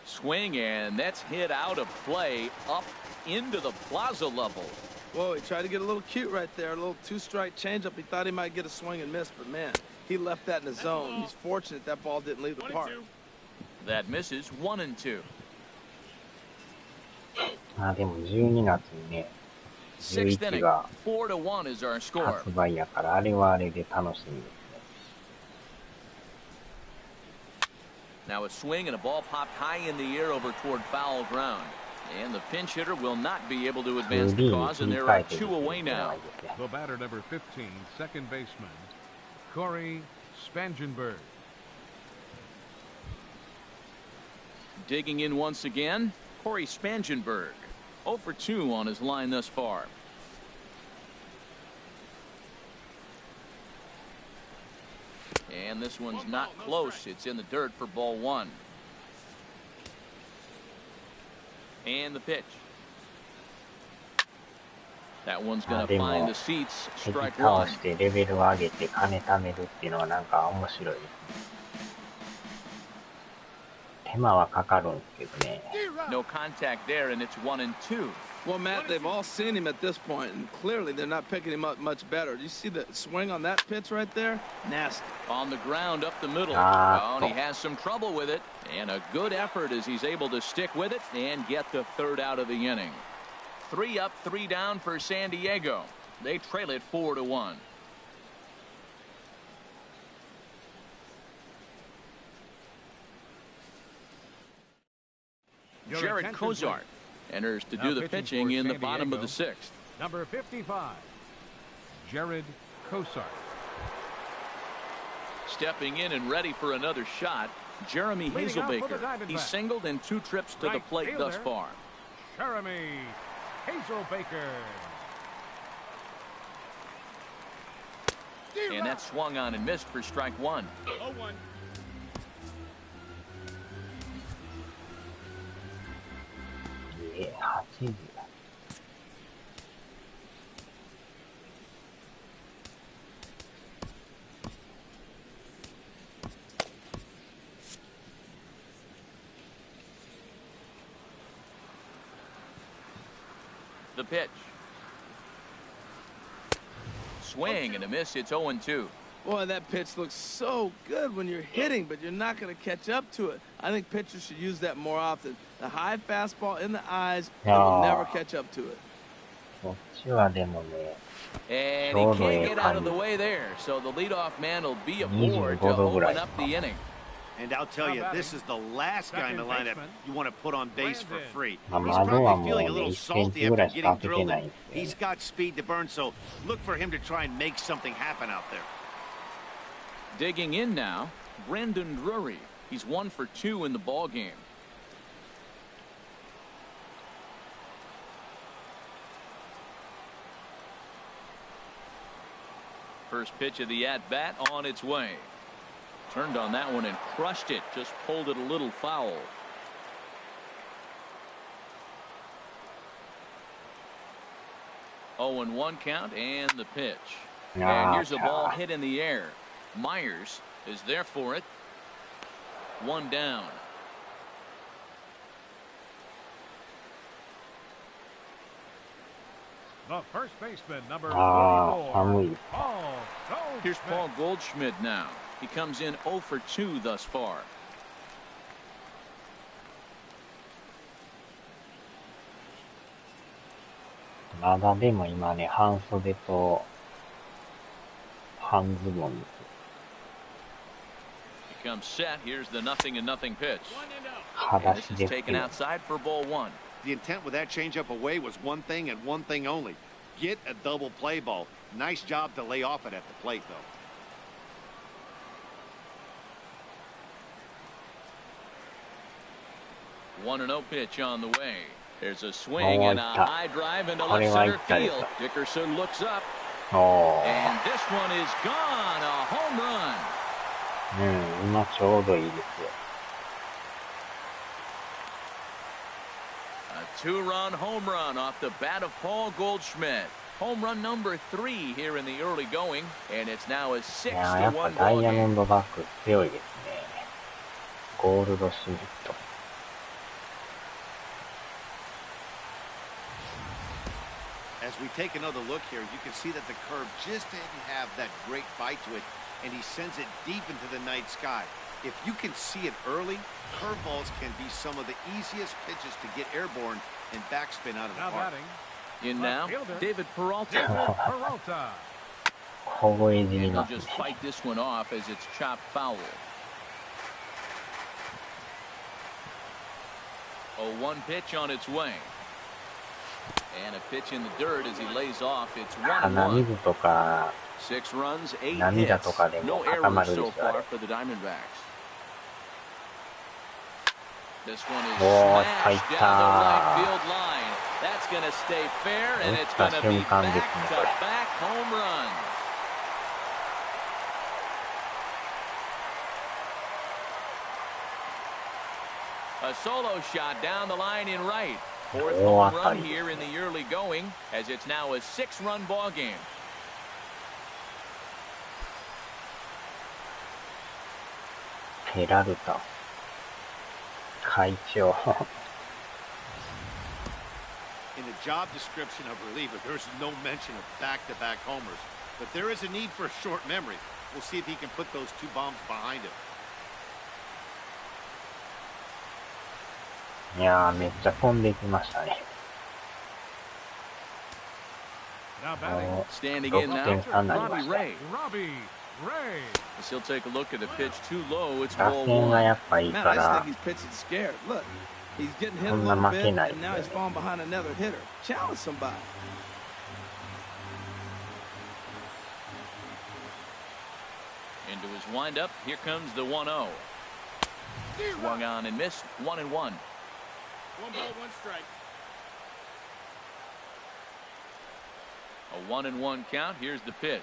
Swing, and that's hit out of play up into the plaza level. Whoa, he tried to get a little cute right there. A little 2-strike changeup. He thought he might get a swing and miss, but man, he left that in the zone. He's fortunate that ball didn't leave the park. That misses 1-2. あでも12月にね、11が 4-1 is our score. 発売やからあれはあれで楽しみですね。 Now a swing and a ball popped high in the air over toward foul ground. And the pinch hitter will not be able to advance the cause, and there are 2 away now. The batter, number 15, second baseman, Corey Spangenberg. Digging in once again, Corey Spangenberg. 0 for 2 on his line thus far. And this one's not close. It's in the dirt for ball 1. And the pitch. That one's going to find the seats. Strike 1. してレベルを上げて金貯めるっていうのはなんか面白いですね。手間はかかるんですけどね。No contact there, and it's 1-2. Well, Matt, they've all seen him at this point, and clearly they're not picking him up much better. Do you see the swing on that pitch right there? Nasty. On the ground up the middle. Oh, and he has some trouble with it. And a good effort as he's able to stick with it and get the 3rd out of the inning. 3 up, 3 down for San Diego. They trail it 4-1. Jared Kozart enters to do the pitching in the bottom of the 6th. Number 55, Jared Kozart. Stepping in and ready for another shot, Jeremy Hazelbaker. He's singled in 2 trips to the plate thus far. Jeremy Hazelbaker. And that swung on and missed for strike 1. 80。The pitch. Swing and a miss. It's 0-2. Boy, that pitch looks so good when you're hitting, but you're not going to catch up to it. I think pitchers should use that more often. The high fastball in the eyes, they will never catch up to it. こっちはでもね、 And he can't get out of the way there, so the leadoff man will be aboard to open up the inning. And I'll tell you, this is the last guy in the lineup you want to put on base for free. He's まあ窓は probably もう feeling a ね、 little 1セン salty チぐら after いしか getting 開けて drilled ないん in. ですよ He's got speed to burn, so look for him to try and make something happen out there. Digging in now, Brandon Drury. He's 1 for 2 in the ball game. First pitch of the at-bat on its way. Turned on that one and crushed it. Just pulled it a little foul. 0-1 count and the pitch. And here's a ball hit in the air. Myers is there for it. 1 down. The first baseman, number 寒い。 44. Paul Here's Goldschmidt. Paul Goldschmidt now. He comes in 0 for 2 thus far. まだでも今ね、半袖と半ズボンです。 He comes set. Here's the 0-0 pitch. 裸 This 足 is です taken けど。 outside for ball 1. The intent with that changeup away was one thing and one thing only. Get a double play ball. Nice job to lay off it at the plate, though. One and 0 pitch on the way. There's a swing and a high drive into left center field. Dickerson looks up. おー。 And this one is gone. A home run. 今ちょうどいいですよ。 A 2-run home run off the bat of Paul Goldschmidt. Home run number 3 here in the early going, and it's now a 6-1やっぱ ball ダイヤモ game. ンドバックス強いですね。ゴールドシュミット。 As we take another look here, you can see that the curve just didn't have that great bite to it, and he sends it deep into the night sky. If you can see it early, curveballs can be some of the easiest pitches to get airborne and backspin out of the Now park. batting. In now, David Peralta. David Peralta. 凍え死に And ま they'll すね。 just fight this one off as it's chopped foul. 0-1 pitch on its way. And a pitch in the dirt as he lays off. It's 鼻 1-1. 水とか 6 runs, 8涙 hits. とかで No も固ま errors るで so すよ、あ far れ。 for the Diamondbacks. This one is おー、 smashed 入っ down the た right field line. That's going to stay fair, and it's going to be 打った瞬間ですね、これ。 back-to-back home runs. A solo shot down the line in right. Fourth Oh, home run I- here in the early going, as it's now a 6-run ball game. ペラルタ。会長。 In the job description of reliever, there's no mention of back-to-back homers, but there is a need for a short memory. We'll see if he can put those 2 bombs behind him. いやー、めっちゃ飛んできましたね。 Now batting. Standing in 6 now, 点差になりま Robbie した。 Ray. Robbie Ray. As he'll take a look at the pitch too low. It's 打 ball 線がや 1. っぱいい Man, か I just ら think、he's pitching scared. Look, he's getting hit a そんな little 負 bit, けない and now he's falling behind another hitter. Challenge somebody. Into his windup, here comes the 1-0. Swung on and missed. 1-1. 1 ball, 1 strike. A 1-1 count. Here's the pitch.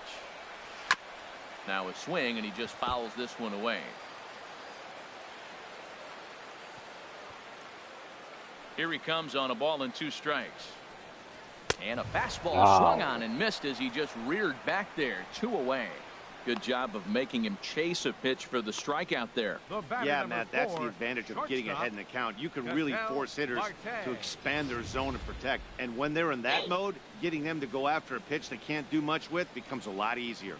Now a swing, and he just fouls this one away. Here he comes on a ball and 2 strikes. And a fastball swung on and missed as he just reared back there. 2 away. Good job of making him chase a pitch for the strikeout there. Yeah, Matt, that's the advantage of getting ahead in the count. You can really force hitters to expand their zone and protect. And when they're in that mode, getting them to go after a pitch they can't do much with becomes a lot easier.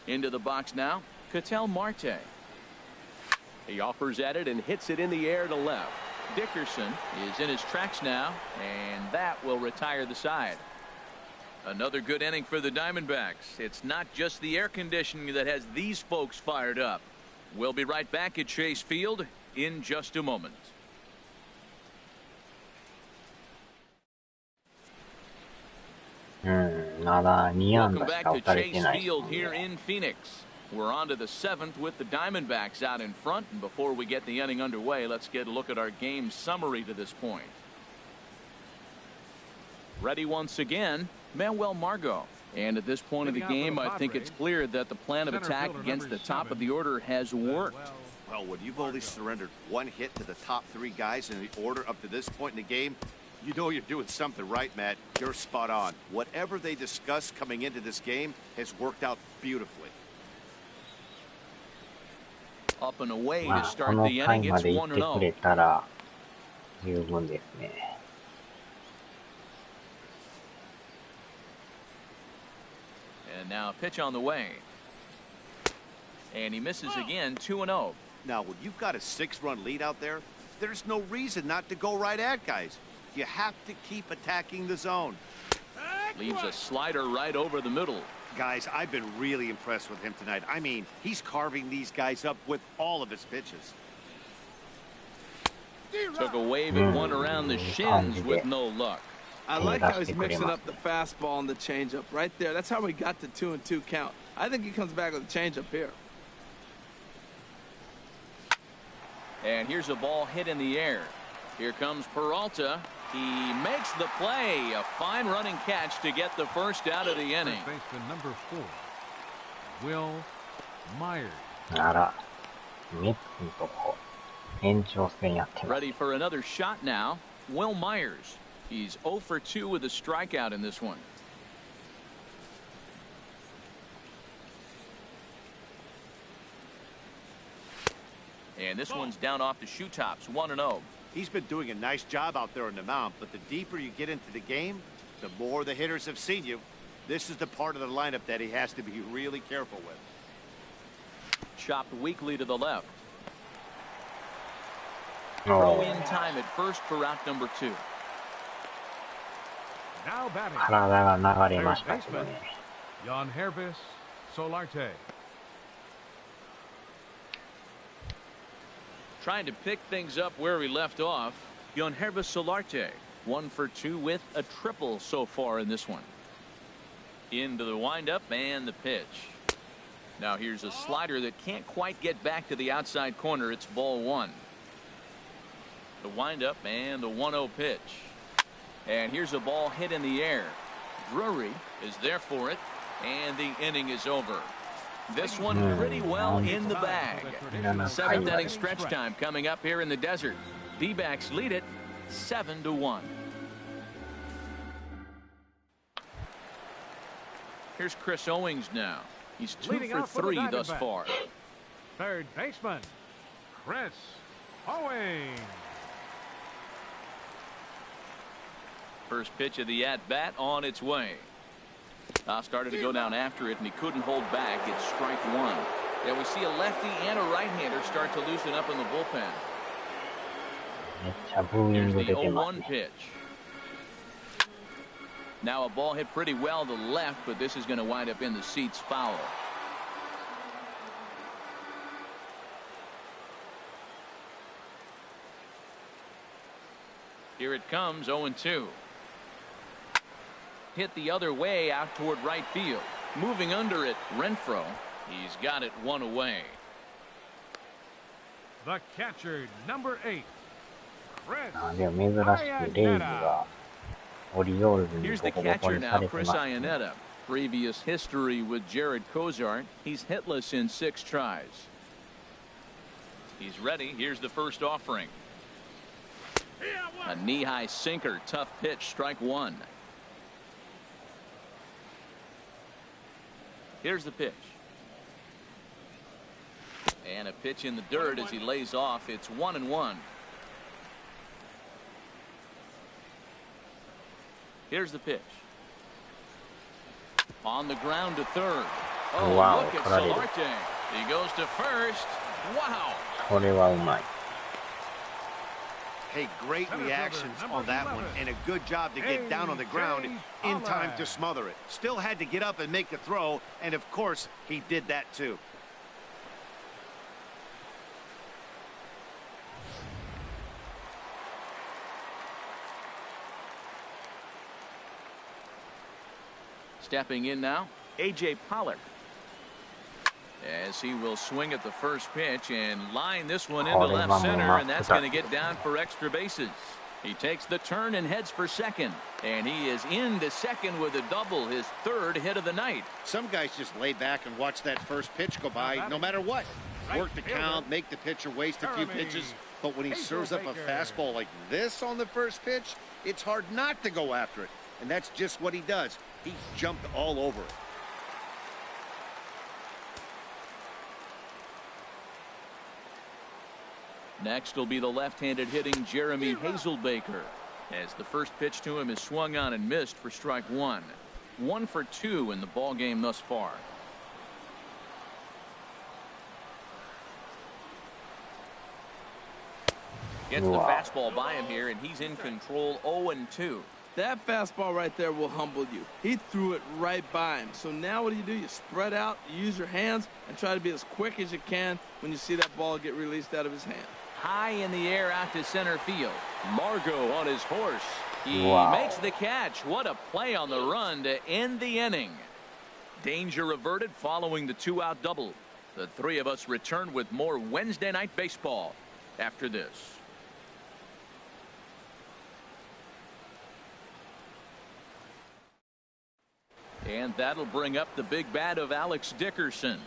Into the box now, Ketel Marte. He offers at it and hits it in the air to left. Dickerson is in his tracks now, and that will retire the side. Another good inning for the Diamondbacks. It's not just the air conditioning that has these folks fired up. We'll be right back at Chase Field in just a moment. Welcome back to Chase Field here in Phoenix. We're on to the 7th with the Diamondbacks out in front. And before we get the inning underway, let's get a look at our game summary to this point. Ready once again, Manuel Margot. And at this point of the game, I think it's clear that the plan of attack against the top of the order has worked. Well, when you've only surrendered 1 hit to the top 3 guys in the order up to this point in the game, you know you're doing something right, Matt. You're spot on. Whatever they discussed coming into this game has worked out beautifully. Up and away to start the inning. It's 1-0. And now a pitch on the way. And he misses again, 2-0. Now, when you've got a 6-run lead out there, there's no reason not to go right at guys. You have to keep attacking the zone. Leaves a slider right over the middle. Guys, I've been really impressed with him tonight. I mean, he's carving these guys up with all of his pitches. Took a wave and one around the shins with no luck. I like how he's mixing up the fastball and the changeup right there. That's how we got the 2-2 count. I think he comes back with a changeup here. And here's a ball hit in the air. Here comes Peralta. He makes the play. A fine running catch to get the first out of the inning. Baseman number 4, Will Myers. Ready for another shot now. Will Myers. He's 0 for 2 with a strikeout in this one. And this one's down off the shoe tops, 1-0. He's been doing a nice job out there on the mound, but the deeper you get into the game, the more the hitters have seen you. This is the part of the lineup that he has to be really careful with. Chopped weakly to the left. Throw in time at first for out number 2. Now batting. Third baseman, Yangervis Solarte. Trying to pick things up where we left off. Yangervis Solarte, 1 for 2 with a triple so far in this one. Into the windup and the pitch. Now here's a slider that can't quite get back to the outside corner. It's ball 1. The windup and the 1-0 pitch. And here's a ball hit in the air. Drury is there for it, and the inning is over. This one pretty well in the bag. 7th inning stretch time coming up here in the desert. D-backs lead it 7-1. Here's Chris Owings now. He's 2 for 3 thus far. Third baseman, Chris Owings. First pitch of the at-bat on its way. Started to go down after it, and he couldn't hold back. It's strike 1. Yeah, we see a lefty and a right-hander start to loosen up in the bullpen. Here's the 0-1 pitch. Now a ball hit pretty well to left, but this is going to wind up in the seats foul. Here it comes, 0-2. Hit the other way out toward right field. Moving under it, Renfroe. He's got it 1 away. The catcher, number 8, Chris Here's the catcher now, Chris Iannetta. Previous history with Jared Cozart. He's hitless in 6 tries. He's ready. Here's the first offering. A knee-high sinker. Tough pitch. Strike 1. Here's the pitch. And a pitch in the dirt as he lays off. It's 1-1. Here's the pitch. On the ground to third. Oh, wow, look at Solarte. He goes to first. Wow. これはうまい。 Hey, great reactions on that one, and a good job to get down on the ground in time to smother it. Still had to get up and make a throw, and of course, he did that too. Stepping in now, A.J. Pollock. As he will swing at the first pitch and line this one into left center, and that's going to get down for extra bases. He takes the turn and heads for second, and he is into second with a double, his 3rd hit of the night. Some guys just lay back and watch that first pitch go by no matter what. Work the count, make the pitcher waste a few pitches, but when he serves up a fastball like this on the first pitch, it's hard not to go after it, and that's just what he does. He jumped all over it. Next will be the left-handed hitting Jeremy Hazelbaker, as the first pitch to him is swung on and missed for strike 1. 1 for 2 in the ball game thus far. Gets the fastball by him here, and he's in control. 0-2. That fastball right there will humble you. He threw it right by him. So now what do? You spread out, you use your hands, and try to be as quick as you can when you see that ball get released out of his hand. High in the air out to center field. Margot on his horse. He makes the catch. What a play on the run to end the inning. Danger averted following the 2-out double. The 3 of us return with more Wednesday night baseball after this. And that'll bring up the big bat of Alex Dickerson.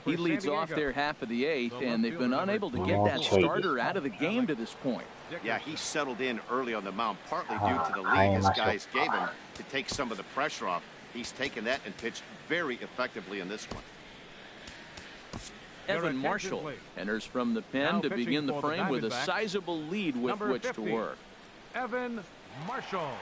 He leads off their half of the 8th, and they've been unable to get that starter out of the game to this point. Yeah, he settled in early on the mound, partly due to the lead his guys gave him to take some of the pressure off. He's taken that and pitched very effectively in this one. Evan Marshall enters from the pen to begin the frame with a sizable lead with which to work. Evan Marshall.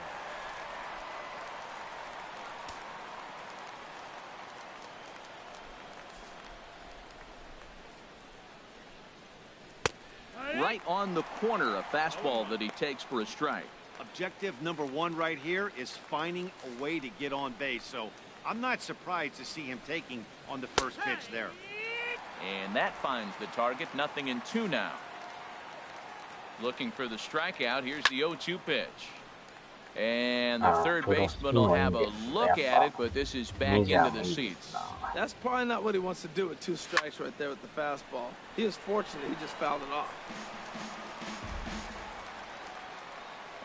Right on the corner, a fastball that he takes for a strike. Objective number 1 right here is finding a way to get on base. So I'm not surprised to see him taking on the first pitch there. And that finds the target. 0-2 now. Looking for the strikeout. Here's the 0-2 pitch. And the third baseman will have a look at it, but this is back into the seats. That's probably not what he wants to do with 2 strikes right there with the fastball. He was fortunate. He just fouled it off.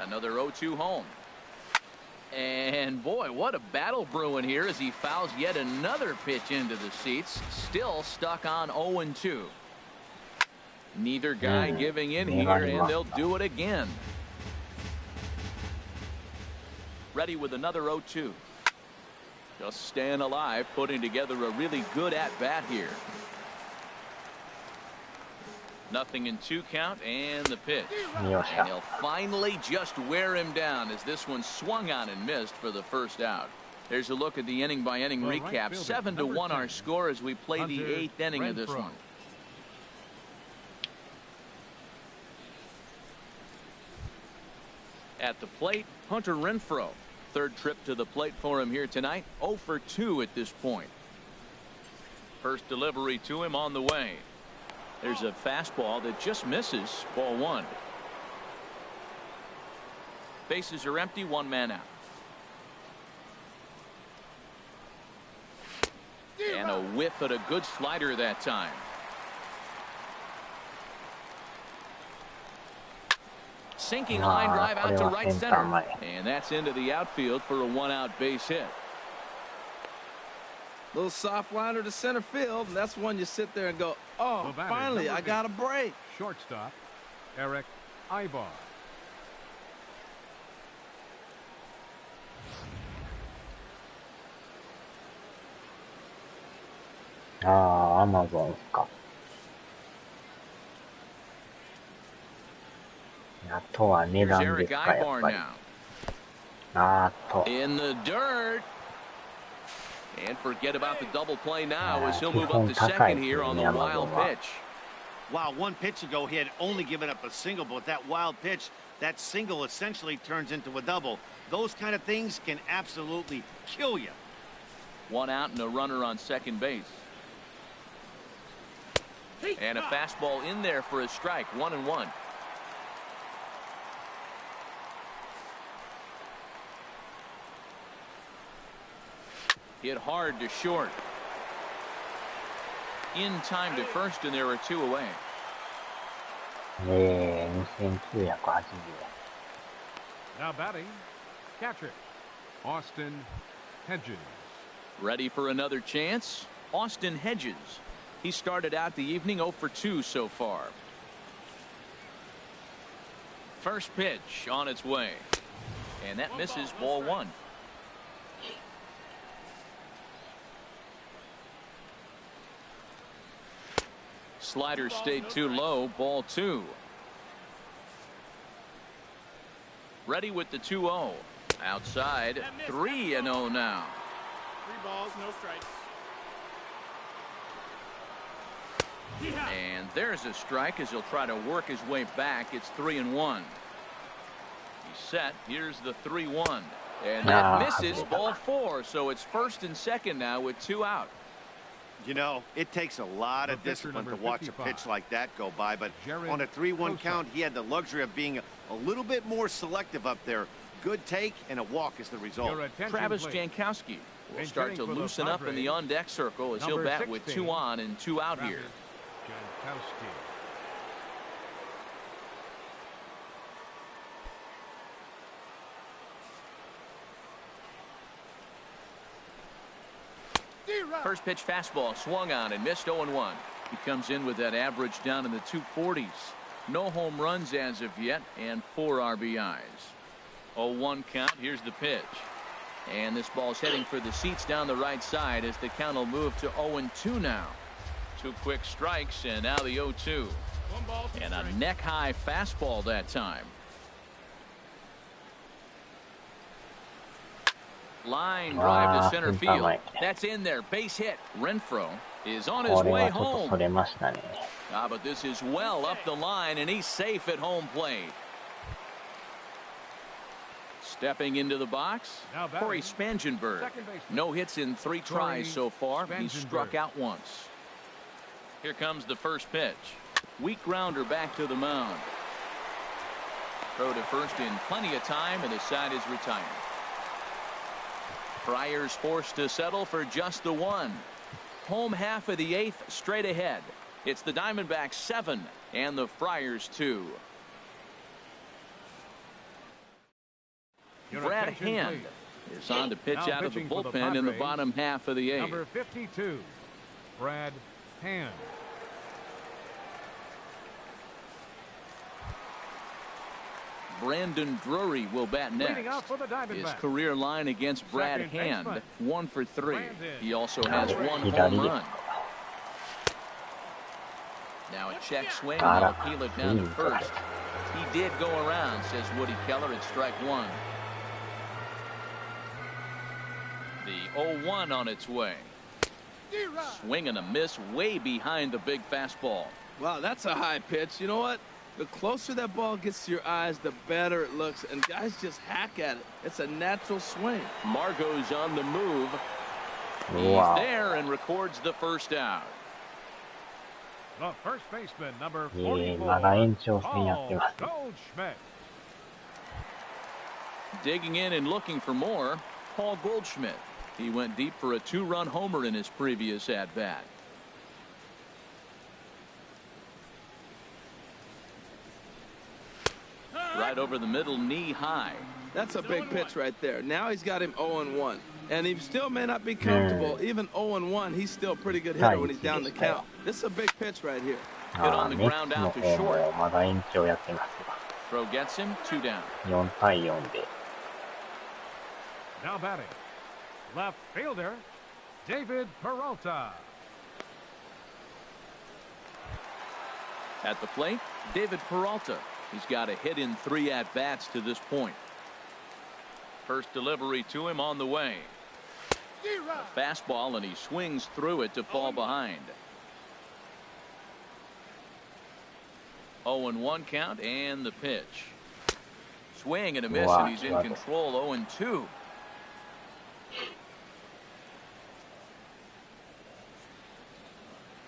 Another 0-2 home. And boy, what a battle brewing here as he fouls yet another pitch into the seats. Still stuck on 0-2. Neither guy giving in here, and they'll do it again. Ready with another 0-2. Just staying alive, putting together a really good at-bat here. 0-2 count, and the pitch. And he'll finally just wear him down as this one swung on and missed for the first out. There's a look at the inning-by-inning recap. 7-1 our score as we play the 8th inning of this one. At the plate, Hunter Renfroe. Third trip to the plate for him here tonight. 0 for 2 at this point. First delivery to him on the way. There's a fastball that just misses. Ball 1. Bases are empty. 1 man out. And a whiff at a good slider that time. Sinking line drive out to right center. And that's into the outfield for a 1-out base hit. Little soft liner to center field, and that's when you sit there and go, oh, finally, I got a break. Shortstop, Eric Ibar. Amazon か。あとは値段ですか、やっぱり。In the dirt. And forget about the double play now as he'll move up to second here on the wild pitch. Wow, 1 pitch ago he had only given up a single, but with that wild pitch, that single essentially turns into a double. Those kind of things can absolutely kill you. 1 out and a runner on second base. And a fastball in there for a strike, 1-1. Hit hard to short. In time to first, and there are 2 away. 2980 円。 Now batting, catcher, Austin Hedges. Ready for another chance? Austin Hedges. He started out the evening 0 for 2 so far. First pitch on its way. And that misses, ball 1. Slider stayed too low, ball 2. Ready with the 2-0. Outside, 3-0 now. 3 balls, no strikes. And there's a strike as he'll try to work his way back. It's 3-1. He's set. Here's the 3-1. And that misses, ball 4. So it's first and second now with 2 out. You know, it takes a lot of discipline to watch a pitch like that go by, but on a 3-1 count, he had the luxury of being a little bit more selective up there. Good take and a walk is the result. Travis Jankowski will start to loosen up in the on-deck circle as he'll bat with 2 on and 2 out here. Jankowski. First pitch fastball swung on and missed, 0-1. He comes in with that average down in the 240s. No home runs as of yet and 4 RBIs. 0-1 count. Here's the pitch. And this ball's heading for the seats down the right side as the count will move to 0-2 now. 2 quick strikes and now the 0-2. And a neck-high fastball that time. Line drive to center field. That's in there. Base hit. Renfroe is on his way home. But this is well up the line, and he's safe at home plate. Stepping into the box, Corey Spangenberg. No hits in 3 tries so far. He's struck out once. Here comes the first pitch. Weak grounder back to the mound. Throw to first in plenty of time, and the side is retired. Friars forced to settle for just the 1. Home half of the 8th straight ahead. It's the Diamondbacks 7 and the Friars 2. Brad Hand is on to pitch out of the bullpen in the bottom half of the 8th. Number 52, Brad Hand. Brandon Drury will bat next. His career line against Brad Hand, 1 for 3. He also has 1 home run. Now a check swing. He'll peel it down to first. He did go around, says Woody Keller, at strike 1. The 0-1 on its way. Swing and a miss way behind the big fastball. Wow, that's a high pitch. You know what? The closer that ball gets to your eyes, the better it looks, and guys just hack at it. It's a natural swing. Margot's on the move. He's there and records the first out. The first baseman, number 44, Goldschmidt. Digging in and looking for more, Paul Goldschmidt. He went deep for a 2-run homer in his previous at-bat. Right over the middle, knee high. That's a big pitch right there. Now he's got him 0-1. And he still may not be comfortable. Even 0-1, he's still a pretty good hitter when he's down the count. This is a big pitch right here. Hit on the ground out to short. まだ延長やってますが。 Throw gets him, 2 down. 4対4で。 Now batting, left fielder, David Peralta. At the plate, David Peralta. He's got a hit in 3 at-bats to this point. First delivery to him on the way. A fastball, and he swings through it to fall behind. 0-1 count, and the pitch. Swing and a miss, and he's in control. 0-2.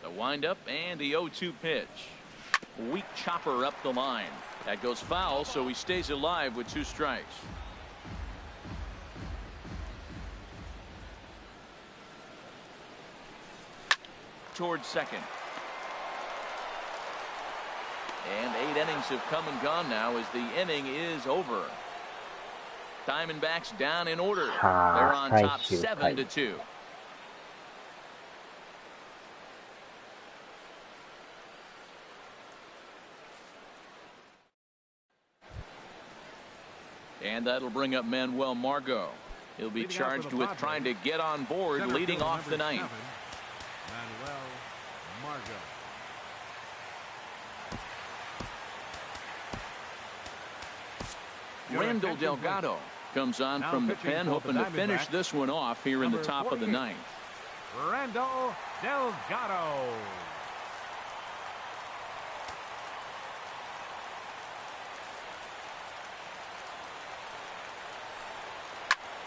The windup and the 0-2 pitch. Weak chopper up the line. That goes foul, so he stays alive with 2 strikes. Towards second. And 8 innings have come and gone now as the inning is over. Diamondbacks down in order. They're on top 7-2. And that'll bring up Manuel Margot. He'll be charged with trying to get on board leading off the ninth. Manuel Margot. Randall Delgado comes on from the pen, hoping to finish this one off here in the top of the ninth. Randall Delgado.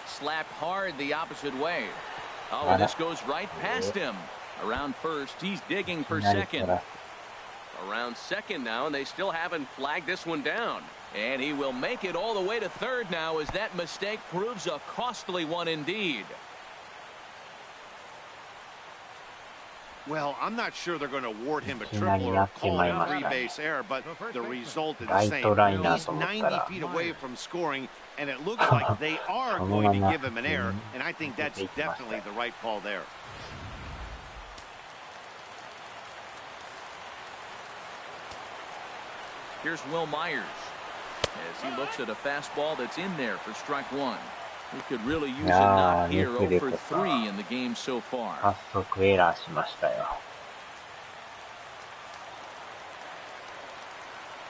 Slapped hard the opposite way. Oh, this goes right past him. Around first, he's digging for second. Around second now, and they still haven't flagged this one down. And he will make it all the way to third now as that mistake proves a costly one indeed. Well, I'm not sure they're going to award him a triple or call it a 3-base error, but the result is the same. He's 90 feet away from scoring, and it looks like they are going to give him an error, and I think that's definitely the right call there. Here's Will Myers as he looks at a fastball that's in there for strike 1. He could really use a knock here. 0 for 3 in the game so far. 発速エラーしましたよ。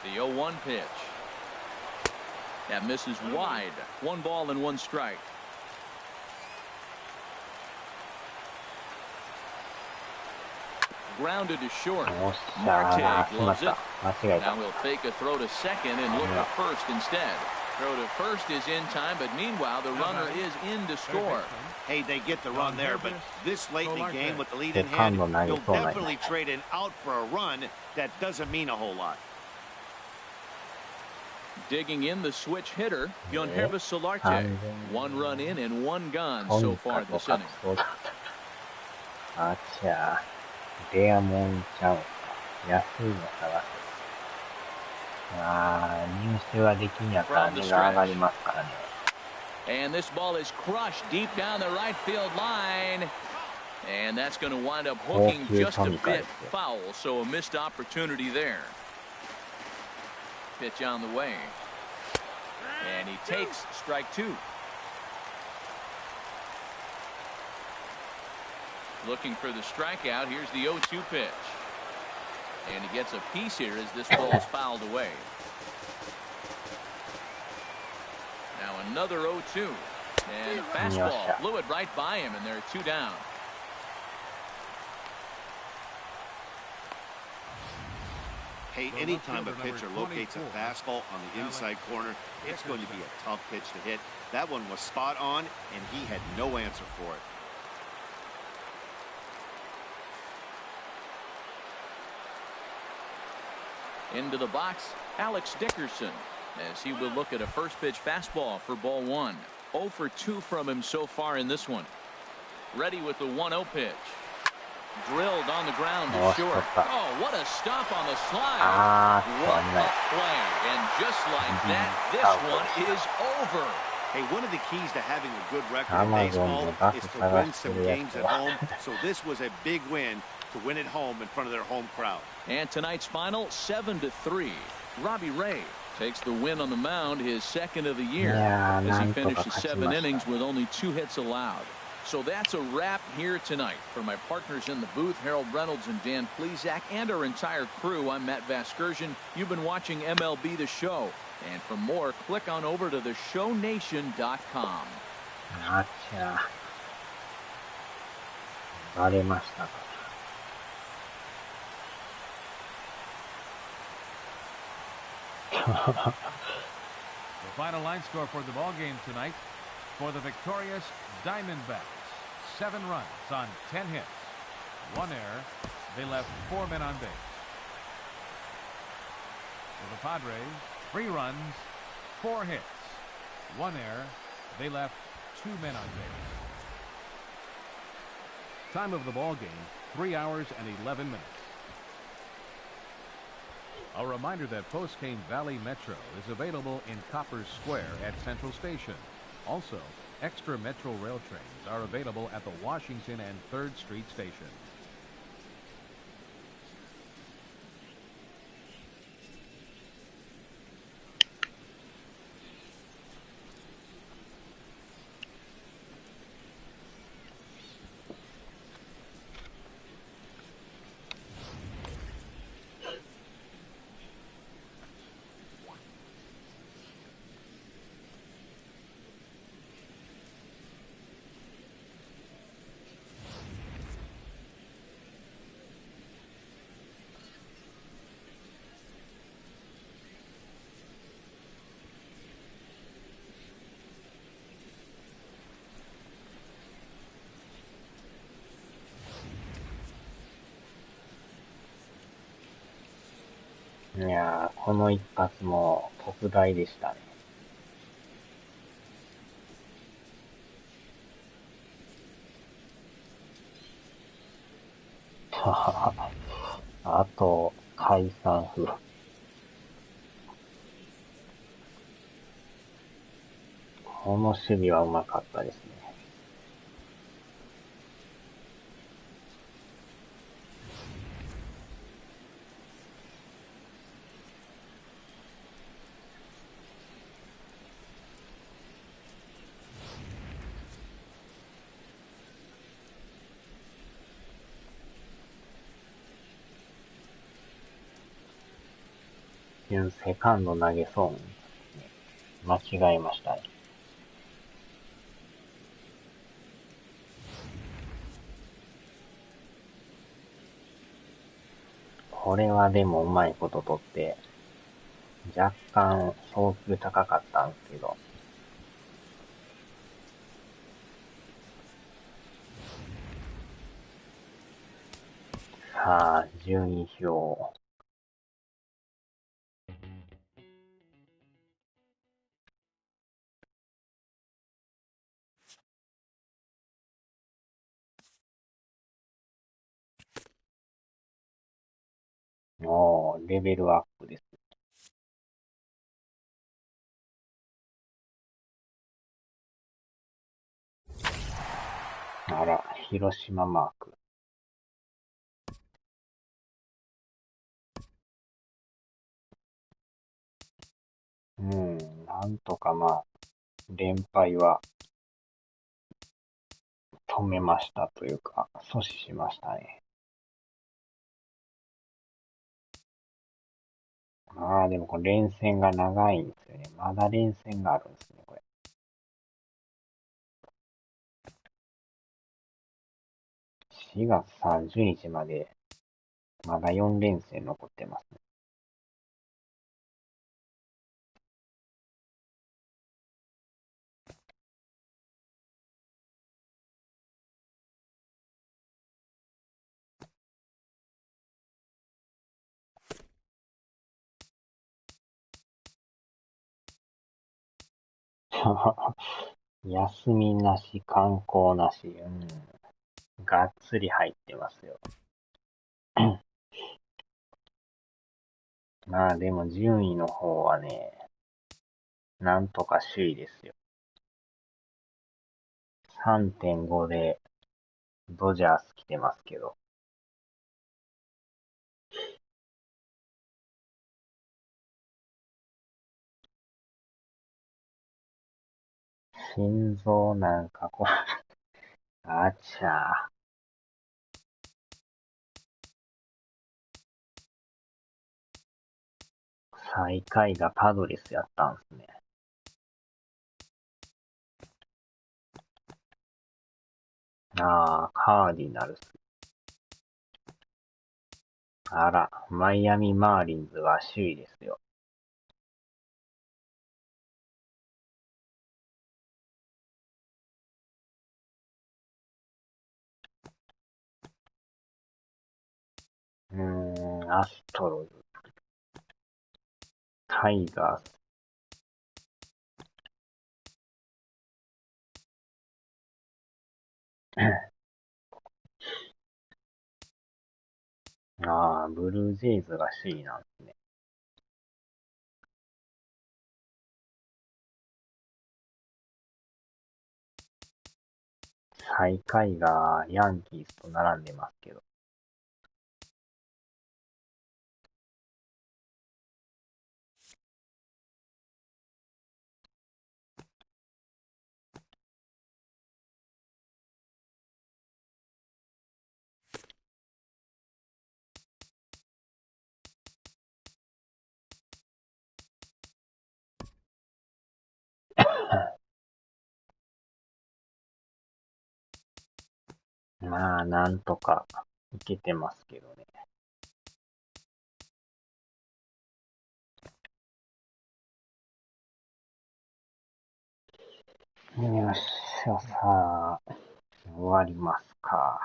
The 0-1 pitch. That misses wide. 1 ball and 1 strike. Grounded to short. Marte gloves it. Now he'll fake a throw to second and look at first instead. Throw to first is in time, but meanwhile the runner is in to score. Hey, they get the run there, but this late in the game with the lead in hand, you'll definitely trade an out for a run. That doesn't mean a whole lot. Digging in the switch hitter, Yonhervis Solarte. 1 run in and 1 gone so far this inning. あっちゃレアモンちゃうか。安いの探す。入手はできんやったら値が上がりますからね。And this ball is crushed deep down the right field line. And that's going to wind up hooking just a bit foul, so a missed opportunity there. Pitch on the way. And he takes strike 2. Looking for the strikeout. Here's the 0-2 pitch. And he gets a piece here as this ball is fouled away. Now another 0-2. And a fastball blew it right by him, and there are 2 down. Hey, anytime a pitcher locates a fastball on the inside corner, it's going to be a tough pitch to hit. That one was spot on, and he had no answer for it. Into the box, Alex Dickerson, as he will look at a first pitch fastball for ball 1. 0 for 2 from him so far in this one. Ready with the 1-0 pitch. Drilled on the ground to short. Oh, what a stop on the slide. What a play. And just like that, this one is over. Hey, one of the keys to having a good record in baseball is to win some games at home. So this was a big win to win at home in front of their home crowd. And tonight's final, 7-3. Robbie Ray takes the win on the mound, his second of the year, as he finishes 7 innings with only 2 hits allowed. So that's a wrap here tonight. For my partners in the booth, Harold Reynolds and Dan Plesac, and our entire crew, I'm Matt Vasgersian. You've been watching MLB The Show. And for more, click on over to theshownation.com. あちゃ。バレましたか。The final line score for the ball game tonight. For the victorious Diamondbacks, 7 runs on 10 hits. 1 error. They left 4 men on base. For the Padres, 3 runs, 4 hits. 1 error. They left 2 men on base. Time of the ball game, 3 hours and 11 minutes. A reminder that Postcane Valley Metro is available in Copper Square at Central Station. Also, extra Metro rail trains are available at the Washington and 3rd Street station.いやー、この一発も特大でしたね。あと、解散風。この守備はうまかったですね。セカンド投げそうに、間違えましたね。これはでもうまいこと取って、若干送球高かったんですけど、さあ、順位表。レベルアップです。あら、広島マーク。なんとか連敗は止めましたというか、阻止しましたね。でもこれ連戦が長いんですよね。まだ連戦があるんですね、これ。4月30日まで、まだ4連戦残ってますね。休みなし、観光なし、がっつり入ってますよ。でも順位の方はね、なんとか首位ですよ。3.5 でドジャース来てますけど。心臓なんかあちゃー。最下位がパドレスやったんすね。カーディナルス。あら、マイアミマーリンズが首位ですよ。アストロズ、タイガース。ブルージェイズが首位なんですね。最下位がヤンキースと並んでますけど。まあ、なんとかいけてますけどね。よっしゃ、さあ、終わりますか。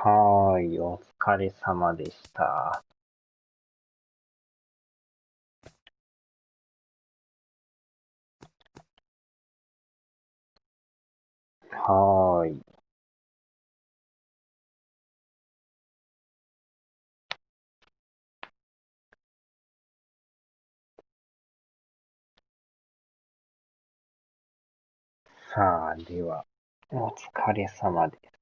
はーい、お疲れ様でした。はーい。さあ、では、お疲れ様です。